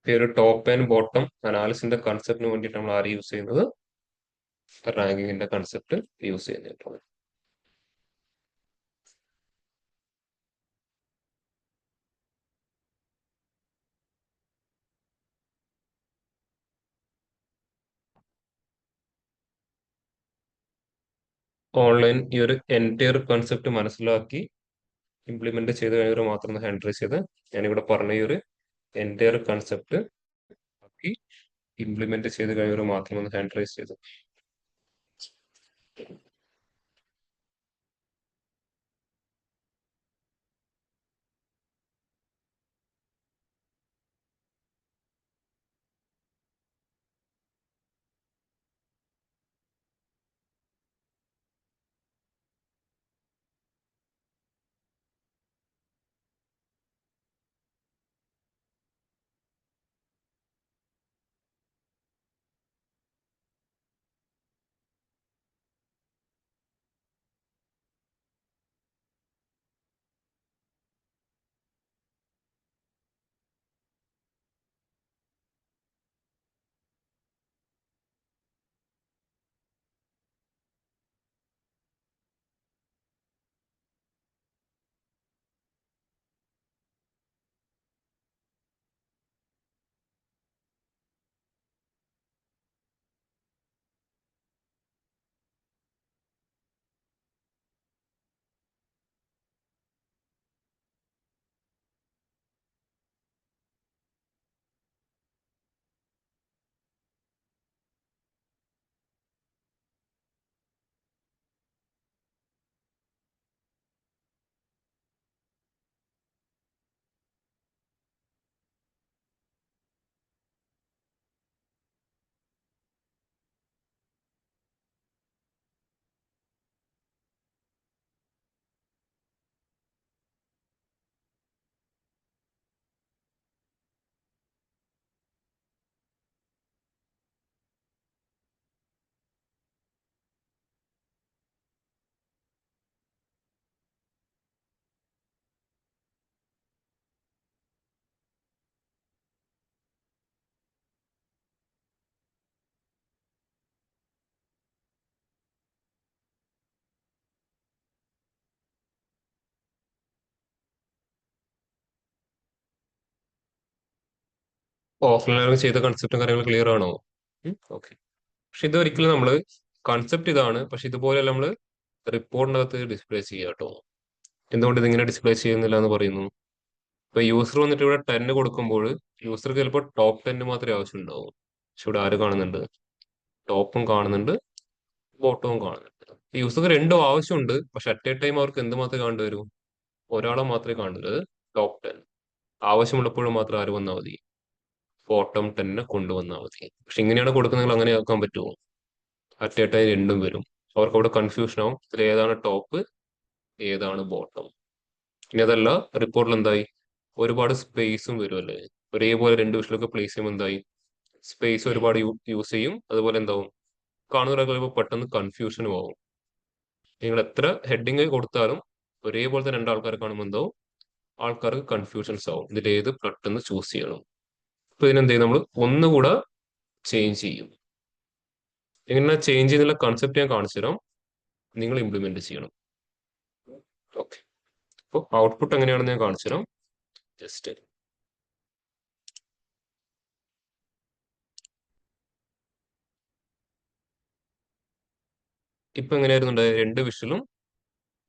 ഈ ഒരു ടോപ്പ് ആൻഡ് ബോട്ടം അനാലിസിന്റെ കൺസെപ്റ്റിന് വേണ്ടിയിട്ട് നമ്മൾ ആര് യൂസ് ചെയ്യുന്നത്, റാങ്കിങ്ങിന്റെ കൺസെപ്റ്റ് യൂസ് ചെയ്യുന്നത്. ഓൺലൈൻ ഈ ഒരു എൻറ്റയർ കൺസെപ്റ്റ് മനസ്സിലാക്കി ഇംപ്ലിമെന്റ് ചെയ്ത് കഴിഞ്ഞവർ മാത്രം ഹാൻഡ് റൈസ് ചെയ്ത്, ഞാനിവിടെ പറഞ്ഞ ഈ ഒരു എൻറ്റയർ കൺസെപ്റ്റ് ആക്കി ഇംപ്ലിമെന്റ് ചെയ്ത് കഴിഞ്ഞവർ മാത്രം ഒന്ന് ഹാൻഡ് റൈസ് ചെയ്ത്. ഓഫ്ലൈൻ ചെയ്ത കൺസെപ്റ്റും കാര്യങ്ങളും ക്ലിയർ ആണോ? ഓക്കെ. പക്ഷെ ഇതൊരിക്കലും നമ്മൾ കൺസെപ്റ്റ് ഇതാണ്, പക്ഷെ ഇതുപോലെ നമ്മൾ റിപ്പോർട്ടിനകത്ത് ഡിസ്പ്ലേ ചെയ്യുക കേട്ടോ. എന്തുകൊണ്ട് ഇതിങ്ങനെ ഡിസ്പ്ലേ ചെയ്യുന്നില്ല എന്ന് പറയുന്നു? ഇപ്പൊ യൂസർ വന്നിട്ട് ഇവിടെ 10 കൊടുക്കുമ്പോൾ യൂസർക്ക് ചിലപ്പോൾ ടോപ്പ് 10 മാത്രമേ ആവശ്യമുണ്ടാവും. പക്ഷെ ഇവിടെ ആര് കാണുന്നുണ്ട്? ടോപ്പും കാണുന്നുണ്ട്, ബോട്ടവും കാണുന്നുണ്ട്. യൂസർക്ക് രണ്ടും ആവശ്യമുണ്ട്, പക്ഷെ അറ്റ് എ ടൈം അവർക്ക് എന്ത് മാത്രമേ കാണേണ്ടി വരൂ? ഒരാളെ മാത്രമേ കാണുള്ളൂ, ടോപ്പ് 10. ആവശ്യമുള്ളപ്പോഴും മാത്രം ആര് വന്നാൽ മതി? ബോട്ടം 10 കൊണ്ടുവന്നാൽ മതി. പക്ഷെ ഇങ്ങനെയാണ് കൊടുക്കുന്നത്, അങ്ങനെ ആക്കാൻ പറ്റുമോ? അറ്റ് എ ടൈം രണ്ടും വരും. അവർക്ക് അവിടെ കൺഫ്യൂഷൻ ആവും, ഇതിൽ ഏതാണ് ടോപ്പ്, ഏതാണ് ബോട്ടം. ഇനി അതല്ല, റിപ്പോർട്ടിൽ എന്തായി? ഒരുപാട് സ്പേസും വരും അല്ലേ? ഒരേപോലെ രണ്ട് വിഷലൊക്കെ പ്ലേസ് ചെയ്യുമ്പോൾ എന്തായി? സ്പേസ് ഒരുപാട് യൂസ് ചെയ്യും. അതുപോലെ എന്താവും? കാണുന്നവരൊക്കെ ചിലപ്പോൾ പെട്ടെന്ന് കൺഫ്യൂഷനും ആവും. നിങ്ങൾ എത്ര ഹെഡിങ് കൊടുത്താലും ഒരേപോലത്തെ രണ്ടാൾക്കാരെ കാണുമ്പോൾ എന്താവും? ആൾക്കാർക്ക് കൺഫ്യൂഷൻസ് ആവും, ഇതിൽ ഏത് പെട്ടെന്ന് ചൂസ് ചെയ്യണം. അപ്പൊ ഇതിനെന്ത് ചെയ്യും? നമ്മൾ ഒന്നുകൂടെ ചേഞ്ച് ചെയ്യും. എങ്ങനെ ചേഞ്ച് ചെയ്യുന്നുള്ള കൺസെപ്റ്റ് ഞാൻ കാണിച്ചു തരാം, നിങ്ങൾ ഇംപ്ലിമെന്റ് ചെയ്യണം. ഓക്കെ. അപ്പോൾ ഔട്ട്പുട്ട് എങ്ങനെയാണെന്ന് ഞാൻ കാണിച്ചു തരാം. ജസ്റ്റ് ഇപ്പൊ എങ്ങനെയായിരുന്നു? രണ്ട് വിഷ്വലും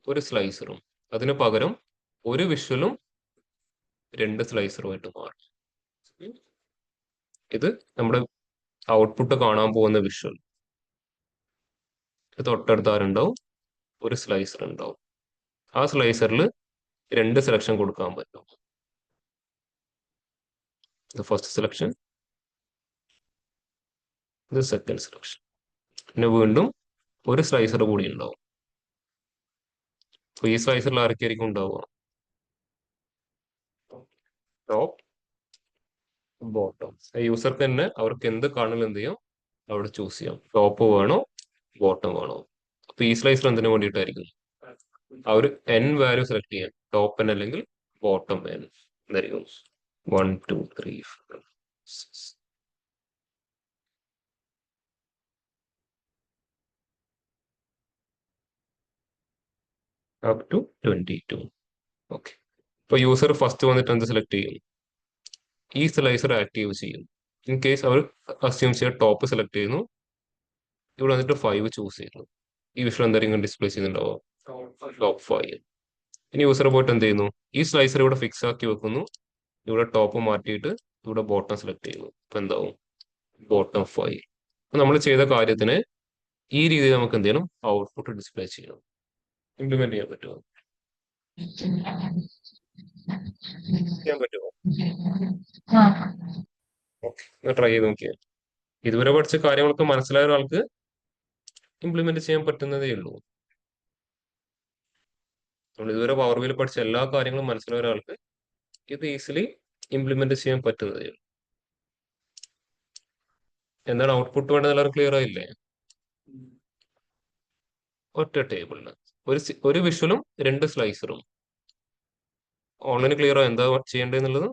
ഒരു സ്ലൈസറും. അതിന് പകരം ഒരു വിഷ്വലും രണ്ട് സ്ലൈസറുമായിട്ട് മാറും. ഇത് നമ്മുടെ ഔട്ട്പുട്ട് കാണാൻ പോകുന്ന വിഷ്വൽ. തൊട്ടടുത്ത് ആരുണ്ടാവും? ഒരു സ്ലൈസർ ഉണ്ടാവും. ആ സ്ലൈസറിൽ രണ്ട് സെലക്ഷൻ കൊടുക്കാൻ പറ്റും. ഇത് ഫസ്റ്റ് സെലക്ഷൻ, ഇത് സെക്കൻഡ് സെലക്ഷൻ. പിന്നെ വീണ്ടും ഒരു സ്ലൈസർ കൂടി ഉണ്ടാവും. അപ്പൊ ഈ സ്ലൈസറിൽ ആരൊക്കെയായിരിക്കും ഉണ്ടാവുക? Top, bottom. യൂസർക്ക് തന്നെ അവർക്ക് എന്ത് കാണൽ എന്ത് ചെയ്യാം? അവിടെ ചൂസ് ചെയ്യാം. ടോപ്പ് വേണോ, ബോട്ടം വേണോ. അപ്പൊ ഈ സ്ലൈസർ എന്തിനു വേണ്ടിയിട്ടായിരിക്കും? ആ ഒരു n വാല്യൂ സെലക്ട് ചെയ്യാം. ടോപ്പ് n അല്ലെങ്കിൽ ബോട്ടം n എന്തായിരിക്കും? 1 2 3 4 6 അപ് ടു 22. ഓക്കെ. ഇപ്പൊ യൂസർ ഫസ്റ്റ് വന്നിട്ട് എന്ത് സെലക്ട് ചെയ്യും? ഈ സ്ലൈസർ ആക്റ്റീവ് ചെയ്യും. ഇൻ കേസ് അവർ അസ്യൂം ചെയ്യാൻ ടോപ്പ് സെലക്ട് ചെയ്യുന്നു, ഇവിടെ വന്നിട്ട് 5 ചൂസ് ചെയ്യുന്നു. ഈ വിഷ്വൽ എന്തായിരിക്കും ഡിസ്പ്ലേ ചെയ്യുന്നുണ്ടാവുക? ടോപ്പ് 5. ഇനി യൂസർ പോയിട്ട് എന്ത് ചെയ്യുന്നു? ഈ സ്ലൈസർ ഇവിടെ ഫിക്സ് ആക്കി വെക്കുന്നു. ഇവിടെ ടോപ്പ് മാറ്റിയിട്ട് ഇവിടെ ബോട്ടം സെലക്ട് ചെയ്യുന്നു. ഇപ്പൊ എന്താവും? ബോട്ടം 5. നമ്മൾ ചെയ്ത കാര്യത്തിന് ഈ രീതിയിൽ നമുക്ക് എന്ത് ചെയ്യണം? ഔട്ട്പുട്ട് ഡിസ്പ്ലേ ചെയ്യണം. ഇംപ്ലിമെന്റ് ചെയ്യാൻ പറ്റുമോ? ചെയ്യാൻ പറ്റുമോ? ഓക്കെ, ട്രൈ ചെയ്ത് നോക്കിയാൽ. ഇതുവരെ പഠിച്ച കാര്യങ്ങളൊക്കെ മനസ്സിലായ ഒരാൾക്ക് ഇംപ്ലിമെന്റ് ചെയ്യാൻ പറ്റുന്നതേ ഉള്ളൂ. നമ്മൾ ഇതുവരെ പവർ ബിയിൽ പഠിച്ച എല്ലാ കാര്യങ്ങളും മനസ്സിലായ ഒരാൾക്ക് ഇത് ഈസിലി ഇംപ്ലിമെന്റ് ചെയ്യാൻ പറ്റുന്നതേ ഉള്ളൂ. എന്താണ് ഔട്ട്പുട്ട് വേണ്ടത്? എല്ലാവരും ക്ലിയർ ആയില്ലേ? ഒറ്റ ടേബിളിന് ഒരു വിഷ്വലും രണ്ട് സ്ലൈസറും. ഓൺലൈൻ ക്ലിയർ ആയോ എന്താ ചെയ്യേണ്ടതെന്നുള്ളത്?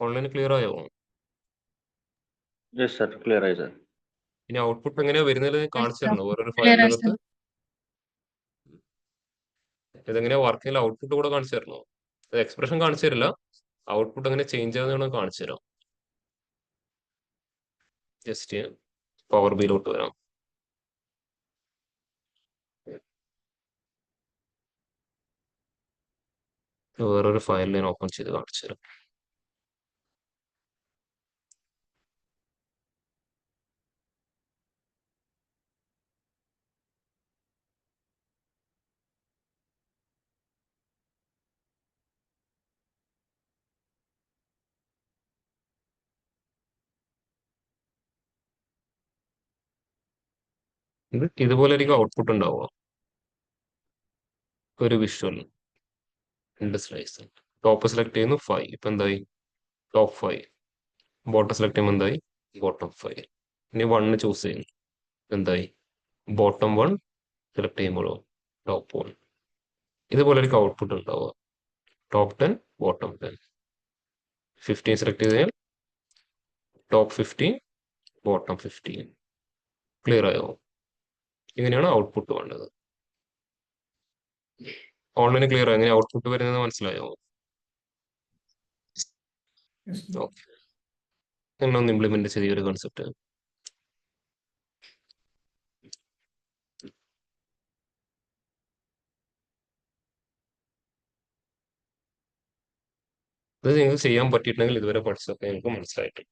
ഓൺലൈൻ ക്ലിയർ ആയോ? യെസ് സർ, ക്ലിയർ ആയി സർ. ഇനി ഔട്ട്പുട്ട് എങ്ങനെയാ വരുന്നത് കാണിച്ചു തരണോ? ഓരോരോ Clear ആയി ഫയലിനകത്ത് ഇതെങ്ങനെയാ വർക്ക് ചെയ്യില്ല, ഔട്ട്പുട്ട് കൂടെ കാണിച്ചു തരണോ? എക്സ്പ്രഷൻ കാണിച്ചു തരില്ല, ഔട്ട്പുട്ട് എങ്ങനെ ചേഞ്ച് ആവുന്ന കാണിച്ചു തരാം. ജസ്റ്റ് പവർ ബിയിലോട്ട് വരാം. വേറൊരു ഫയൽ ഞാൻ ഓപ്പൺ ചെയ്ത് കാണിച്ചു തരാം. ഇതുപോലെ ആയിരിക്കും ഔട്ട്പുട്ട് ഉണ്ടാവുക. ഒരു വിഷ്വൽ, രണ്ട് സ്ലൈസ്. ടോപ്പ് സെലക്ട് ചെയ്യുന്നു 5. ഇപ്പൊ എന്തായി? ടോപ്പ് 5. ബോട്ടം സെലക്ട് ചെയ്യുമ്പോൾ എന്തായി? ബോട്ടം 5. ഇനി 1 ചൂസ് ചെയ്യുന്നു, എന്തായി? ബോട്ടം 1 സെലക്ട് ചെയ്യുമ്പോഴോ? ടോപ്പ് 1. ഇതുപോലെ ആയിരിക്കും ഔട്ട്പുട്ട് ഉണ്ടാവുക. Top 10, bottom 10. 15 സെലക്ട് ചെയ്ത് കഴിഞ്ഞാൽ ടോപ്പ് 15, ബോട്ടം 15. ക്ലിയർ ആയോ? ഇങ്ങനെയാണ് ഔട്ട്പുട്ട് വേണ്ടത്. ഓൺലൈൻ ക്ലിയർ എങ്ങനെ ഔട്ട്പുട്ട് വരുന്നത് മനസ്സിലായോ? ഓക്കെ, നിങ്ങളൊന്ന് ഇംപ്ലിമെന്റ് ചെയ്ത ഒരു കോൺസെപ്റ്റ്. ഇത് നിങ്ങൾക്ക് ചെയ്യാൻ പറ്റിയിട്ടുണ്ടെങ്കിൽ ഇതുവരെ പഠിച്ചതൊക്കെ നിങ്ങൾക്ക് മനസ്സിലായിട്ട്.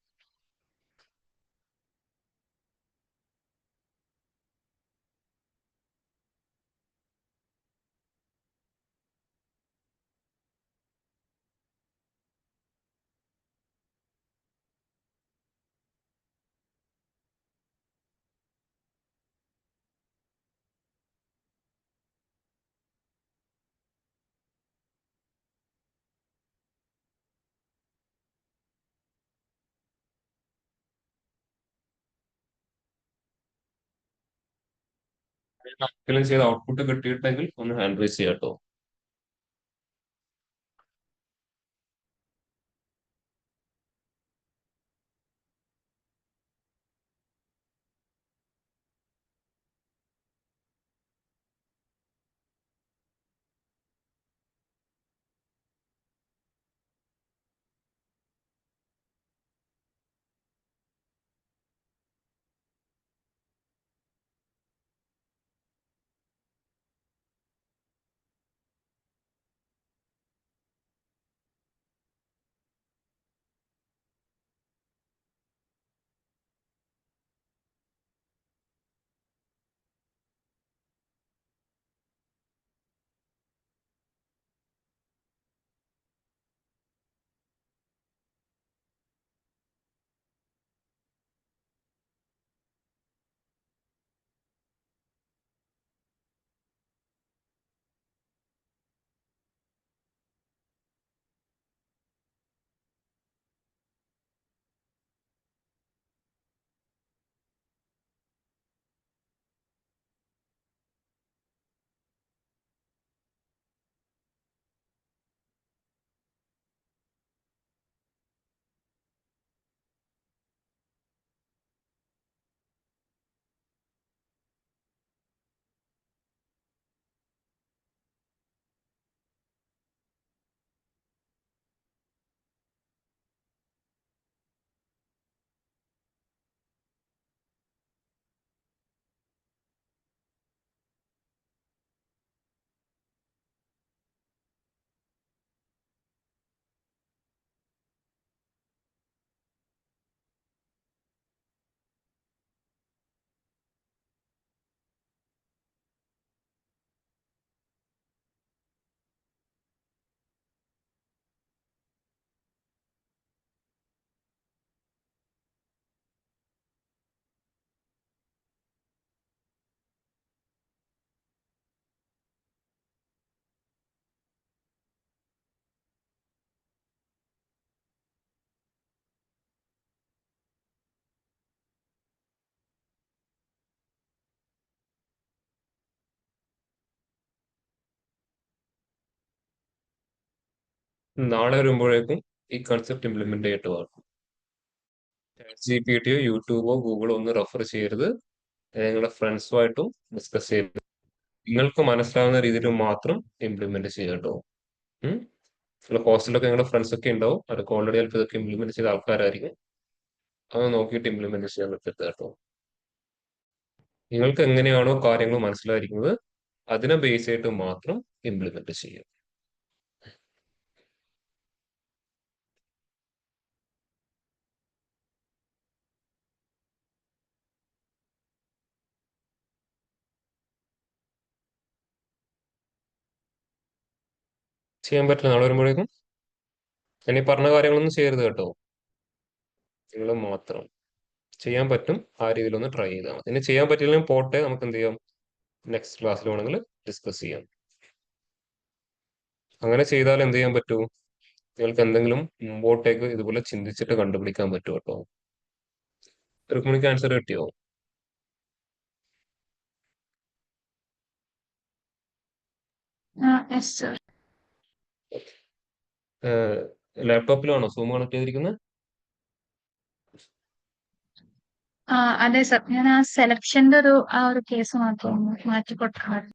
ആർക്കെങ്കിലും ചെയ്ത ഔട്ട്പുട്ട് കിട്ടിയിട്ടുണ്ടെങ്കിൽ ഒന്ന് ഹാൻഡ് റൈസ് ചെയ്യാം കേട്ടോ. നാളെ വരുമ്പോഴേക്കും ഈ കൺസെപ്റ്റ് ഇംപ്ലിമെന്റ് ചെയ്തിട്ട് വേണം. GPT യൂട്യൂബോ ഗൂഗിളോ ഒന്നും റെഫർ ചെയ്യരുത്. നിങ്ങളുടെ ഫ്രണ്ട്സുമായിട്ടും ഡിസ്കസ് ചെയ്ത് നിങ്ങൾക്ക് മനസ്സിലാവുന്ന രീതിയിൽ മാത്രം ഇംപ്ലിമെന്റ് ചെയ്യട്ടോ. നിങ്ങളുടെ ഹോസ്റ്റലിലൊക്കെ നിങ്ങളുടെ ഫ്രണ്ട്സ് ഒക്കെ ഉണ്ടാവും, അതൊക്കെ ഓൾറെഡി ചിലപ്പോൾ ഇതൊക്കെ ഇംപ്ലിമെന്റ് ചെയ്ത ആൾക്കാരായിരിക്കും. അത് നോക്കിയിട്ട് ഇംപ്ലിമെന്റ് ചെയ്യാൻ പറ്റരുത് കേട്ടോ. നിങ്ങൾക്ക് എങ്ങനെയാണോ കാര്യങ്ങൾ മനസ്സിലായിരിക്കുന്നത് അതിനെ ബേസ് ചെയ്തിട്ട് മാത്രം ഇംപ്ലിമെന്റ് ചെയ്യുക. ചെയ്യാൻ പറ്റില്ല നാളെ വരുമ്പോഴേക്കും ഇനി പറഞ്ഞ കാര്യങ്ങളൊന്നും ചെയ്യരുത് കേട്ടോ. നിങ്ങൾ മാത്രം ചെയ്യാൻ പറ്റും ആ രീതിയിലൊന്ന് ട്രൈ ചെയ്താൽ മതി. ഇനി ചെയ്യാൻ പറ്റില്ലെങ്കിൽ പോട്ടെ, നമുക്ക് എന്ത് ചെയ്യാം, നെക്സ്റ്റ് ക്ലാസ്സിൽ വേണമെങ്കിൽ ഡിസ്കസ് ചെയ്യാം. അങ്ങനെ ചെയ്താൽ എന്ത് ചെയ്യാൻ പറ്റൂ, നിങ്ങൾക്ക് എന്തെങ്കിലും മുമ്പോട്ടേക്ക് ഇതുപോലെ ചിന്തിച്ചിട്ട് കണ്ടുപിടിക്കാൻ പറ്റും കേട്ടോ. രുക്മിണിക്ക് ആൻസർ കിട്ടിയോ? Yes sir. ലാപ്ടോപ്പിലാണോ സൂം കണക്ട് ചെയ്തിരിക്കുന്നത്? അതെ സർ, ഞാൻ ആ സെലക്ഷന്റെ ഒരു കേസ് മാത്രം ഒന്ന് മാറ്റി കൊടുക്കണം.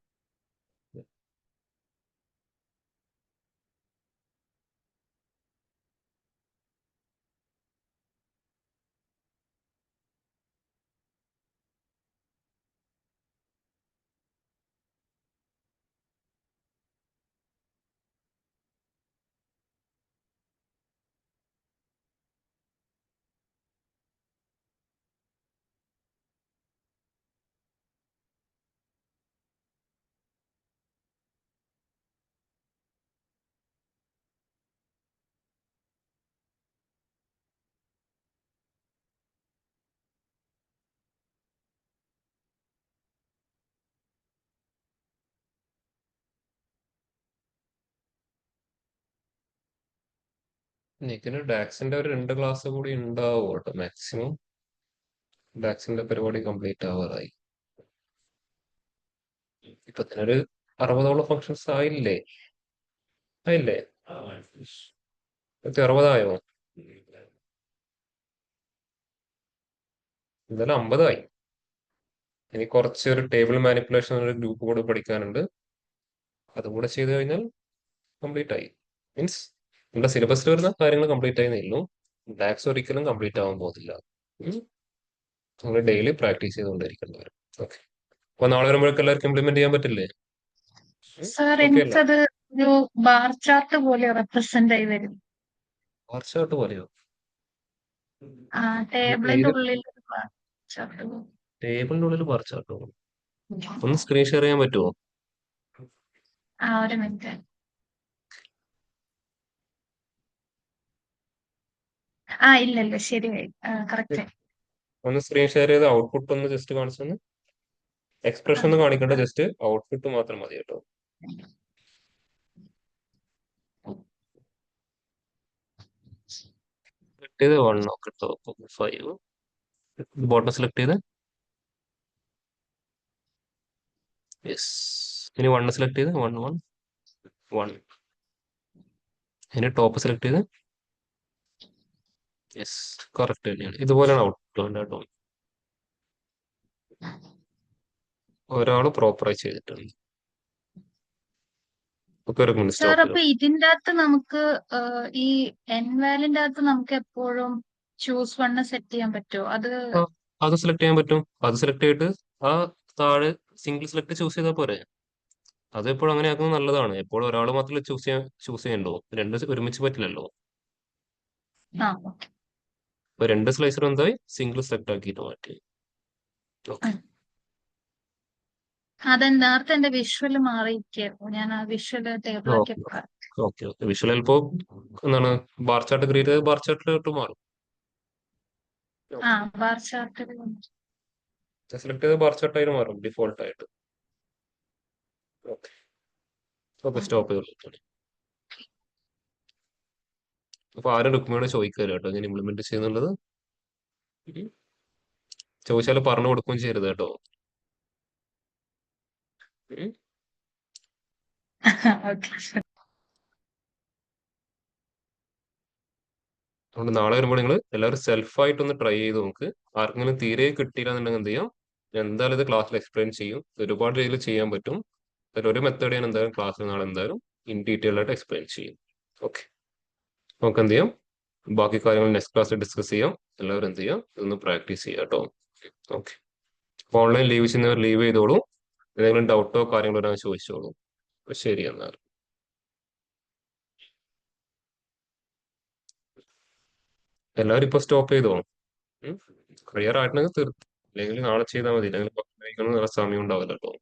നിക്കിന് ഡാക്സിന്റെ ഒരു 2 ക്ലാസ് കൂടി ഉണ്ടാവും കേട്ടോ മാക്സിമം. ഡാക്സിന്റെ പരിപാടി കംപ്ലീറ്റ് ആവാറായി. ഇപ്പൊ തന്നെ ഒരു 60ഓളം ഫങ്ഷൻസ് ആയില്ലേ? ആയില്ലേ? 60 ആയോ? എന്തായാലും 50 ആയി. ഇനി കുറച്ച് ഒരു ടേബിൾ മാനിപ്പുലേഷൻ ഒരു ഗ്രൂപ്പ് കൂടെ പഠിക്കാനുണ്ട്. അതും കൂടെ ചെയ്ത് കഴിഞ്ഞാൽ കംപ്ലീറ്റ് ആയി. മീൻസ് നമ്മുടെ സിലബസിൽ വരുന്ന കാര്യങ്ങൾ കംപ്ലീറ്റ് ആയി ഉള്ളൂ. ഡാക്സ് ഒരിക്കലും കംപ്ലീറ്റ് ആവാൻ പോകുന്നില്ല. നമ്മൾ ഡെയിലി പ്രാക്ടീസ് ചെയ്തുകൊണ്ടിരിക്കേണ്ടി വരും. ഓക്കെ. അപ്പൊ നാളെ വരുമ്പോഴേക്കും എല്ലാവർക്കും ഇംപ്ലിമെന്റ് ചെയ്യാൻ പറ്റില്ലേ? സാർ ഓക്കെ അല്ല? എനിക്കത് ഒരു ബാർ ചാർട്ട് പോലെ റെപ്രസെന്റ് ആയി വരും. വാർച്ചാട്ട് പോലെയോ? ടേബിളിന്റെ ഏത് ഉള്ളിൽ ഒരു ബാർ ചാർട്ട് പോലെ. ടേബിളിന്റെ ഉള്ളിൽ വാർച്ചാട്ടോ? ഒന്ന് സ്ക്രീൻ ഷെയർ ചെയ്യാൻ പറ്റുമോ? ഒരു മിനിറ്റ്. ഇല്ല ഇല്ല, ശരിയായി, കറക്റ്റ്. ഒന്ന് സ്ക്രീൻ ഷെയർ ചെയ്ത് ഔട്ട്പുട്ട് ഒന്ന് ജസ്റ്റ് കാണിച്ചു തന്നെ. എക്സ്പ്രഷൻ ഒന്നും കാണിക്കണ്ട, ജസ്റ്റ് ഔട്ട്പുട്ട് മാത്രം മതി കേട്ടോ. സെലക്ട് ചെയ്ത് 1 നോക്കട്ടോ. 5 ബോട്ടം സെലക്ട് ചെയ്ത് യെസ്. ഇനി 1 സെലക്ട് ചെയ്ത് 1 1 1. ഇനി ടോപ്പ് സെലക്ട് ചെയ്ത് യെസ്, കറക്റ്റ് തന്നെയാണ്. ഇതുപോലെയാണ് ഔട്ട്പുട്ട് കേട്ടോ. ഒരാൾ പ്രോപ്പറായി ചെയ്തിട്ടുണ്ട്. ഒക്കെ ഒരു മിനിറ്റ് സാർ സ്റ്റോപ്പ് അപ്പൊ ചെയ്തു. ഇതിന്റെ അകത്ത് നമുക്ക് ഈ എൻവാലിന്റെ അകത്ത് നമുക്ക് എപ്പോഴും ചൂസ് വണ്ണ് സെറ്റ് ചെയ്യാൻ പറ്റുമോ? അത് ആ, അത് സെലക്ട് ചെയ്യാൻ പറ്റും. അത് സെലക്ട് ചെയ്തിട്ട് ആ താഴെ സിംഗിൾ സെലക്ട് ചൂസ് ചെയ്താൽ പോരെ. അത് എപ്പോഴും അങ്ങനെ ആക്കുന്നത് നല്ലതാണ്. എപ്പോഴും ഒരാൾ മാത്രമേ ചൂസ് ചെയ്യണ്ടോ, രണ്ട് ഒരുമിച്ച് പറ്റില്ലല്ലോ. ഓക്കെ. ഇപ്പൊ 2 സ്ലൈസർ എന്തായി സിംഗിൾ സെലക്ട് ആക്കിയിട്ട് മാറ്റി. ഓക്കെ. അതെന്താ നേരത്തെ എന്റെ വിഷ്വൽ മാറിയിരിക്കായിരുന്നു. ഞാൻ ആ വിഷ്വൽ ടേബിളാക്കി ഓക്കെ ഓക്കെ. വിഷ്വൽ ചിലപ്പോ എന്താണ് ബാർ ചാർട്ട് ക്രിയേറ്റ് ചെയ്ത് ബാർ ചാർട്ടിലോട്ട് മാറും. Bar chart. സെലക്ട് ചെയ്ത് ബാർ ചാർട്ടായിട്ട് മാറും ഡിഫോൾട്ട് ആയിട്ട്. ഓക്കെ ഓക്കെ, സ്റ്റോപ്പ് ചെയ്തോളൂ. അപ്പൊ ആരും രുക്മിയോട് ചോദിക്കരുത് കേട്ടോ ഞാൻ ഇംപ്ലിമെന്റ് ചെയ്യുന്നുള്ളത്. ചോദിച്ചാൽ പറഞ്ഞു കൊടുക്കുകയും ചെയ്യരുത് കേട്ടോ. അതുകൊണ്ട് നാളെ വരുമ്പോൾ നിങ്ങൾ എല്ലാവരും സെൽഫായിട്ടൊന്ന് ട്രൈ ചെയ്ത് നോക്ക്. ആർക്കെങ്കിലും തീരെ കിട്ടിയില്ല എന്നുണ്ടെങ്കിൽ എന്ത് ചെയ്യാം, ഞാൻ എന്തായാലും ഇത് ക്ലാസ്സിൽ എക്സ്പ്ലെയിൻ ചെയ്യും. ഒരുപാട് രീതിയിൽ ചെയ്യാൻ പറ്റും. അതിലൊരു മെത്തേഡ് ഞാൻ എന്തായാലും ക്ലാസ്സിൽ നാളെ എന്തായാലും ഇൻ ഡീറ്റെയിൽ ആയിട്ട് എക്സ്പ്ലെയിൻ ചെയ്യും. ഓക്കെ, നമുക്ക് എന്ത് ചെയ്യാം, ബാക്കി കാര്യങ്ങൾ നെക്സ്റ്റ് ക്ലാസ്സിൽ ഡിസ്കസ് ചെയ്യാം. എല്ലാവരും എന്ത് ചെയ്യാം, ഇതൊന്ന് പ്രാക്ടീസ് ചെയ്യാം കേട്ടോ. ഓക്കെ, ഓൺലൈൻ ലീവ് ചെയ്യുന്നവർ ലീവ് ചെയ്തോളൂ. എന്തെങ്കിലും ഡൗട്ടോ കാര്യങ്ങളോ ഞാൻ ചോദിച്ചോളൂ. അപ്പൊ ശരി എന്നാൽ. എല്ലാവരും ഇപ്പൊ സ്റ്റോപ്പ് ചെയ്തോ. ക്ലിയർ ആയിട്ടുണ്ടെങ്കിൽ തീർത്ത്, അല്ലെങ്കിൽ നാളെ ചെയ്താൽ മതി. അല്ലെങ്കിൽ വേറെ സമയം ഉണ്ടാവില്ല കേട്ടോ.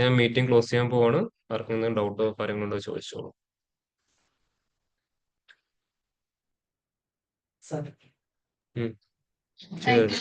ഞാൻ മീറ്റിംഗ് ക്ലോസ് ചെയ്യാൻ പോവാണ്. ആർക്കെങ്കിലും ഡൗട്ടോ കാര്യങ്ങളുണ്ടോ ചോദിച്ചോളൂ. സാർ ശരി. Thank you.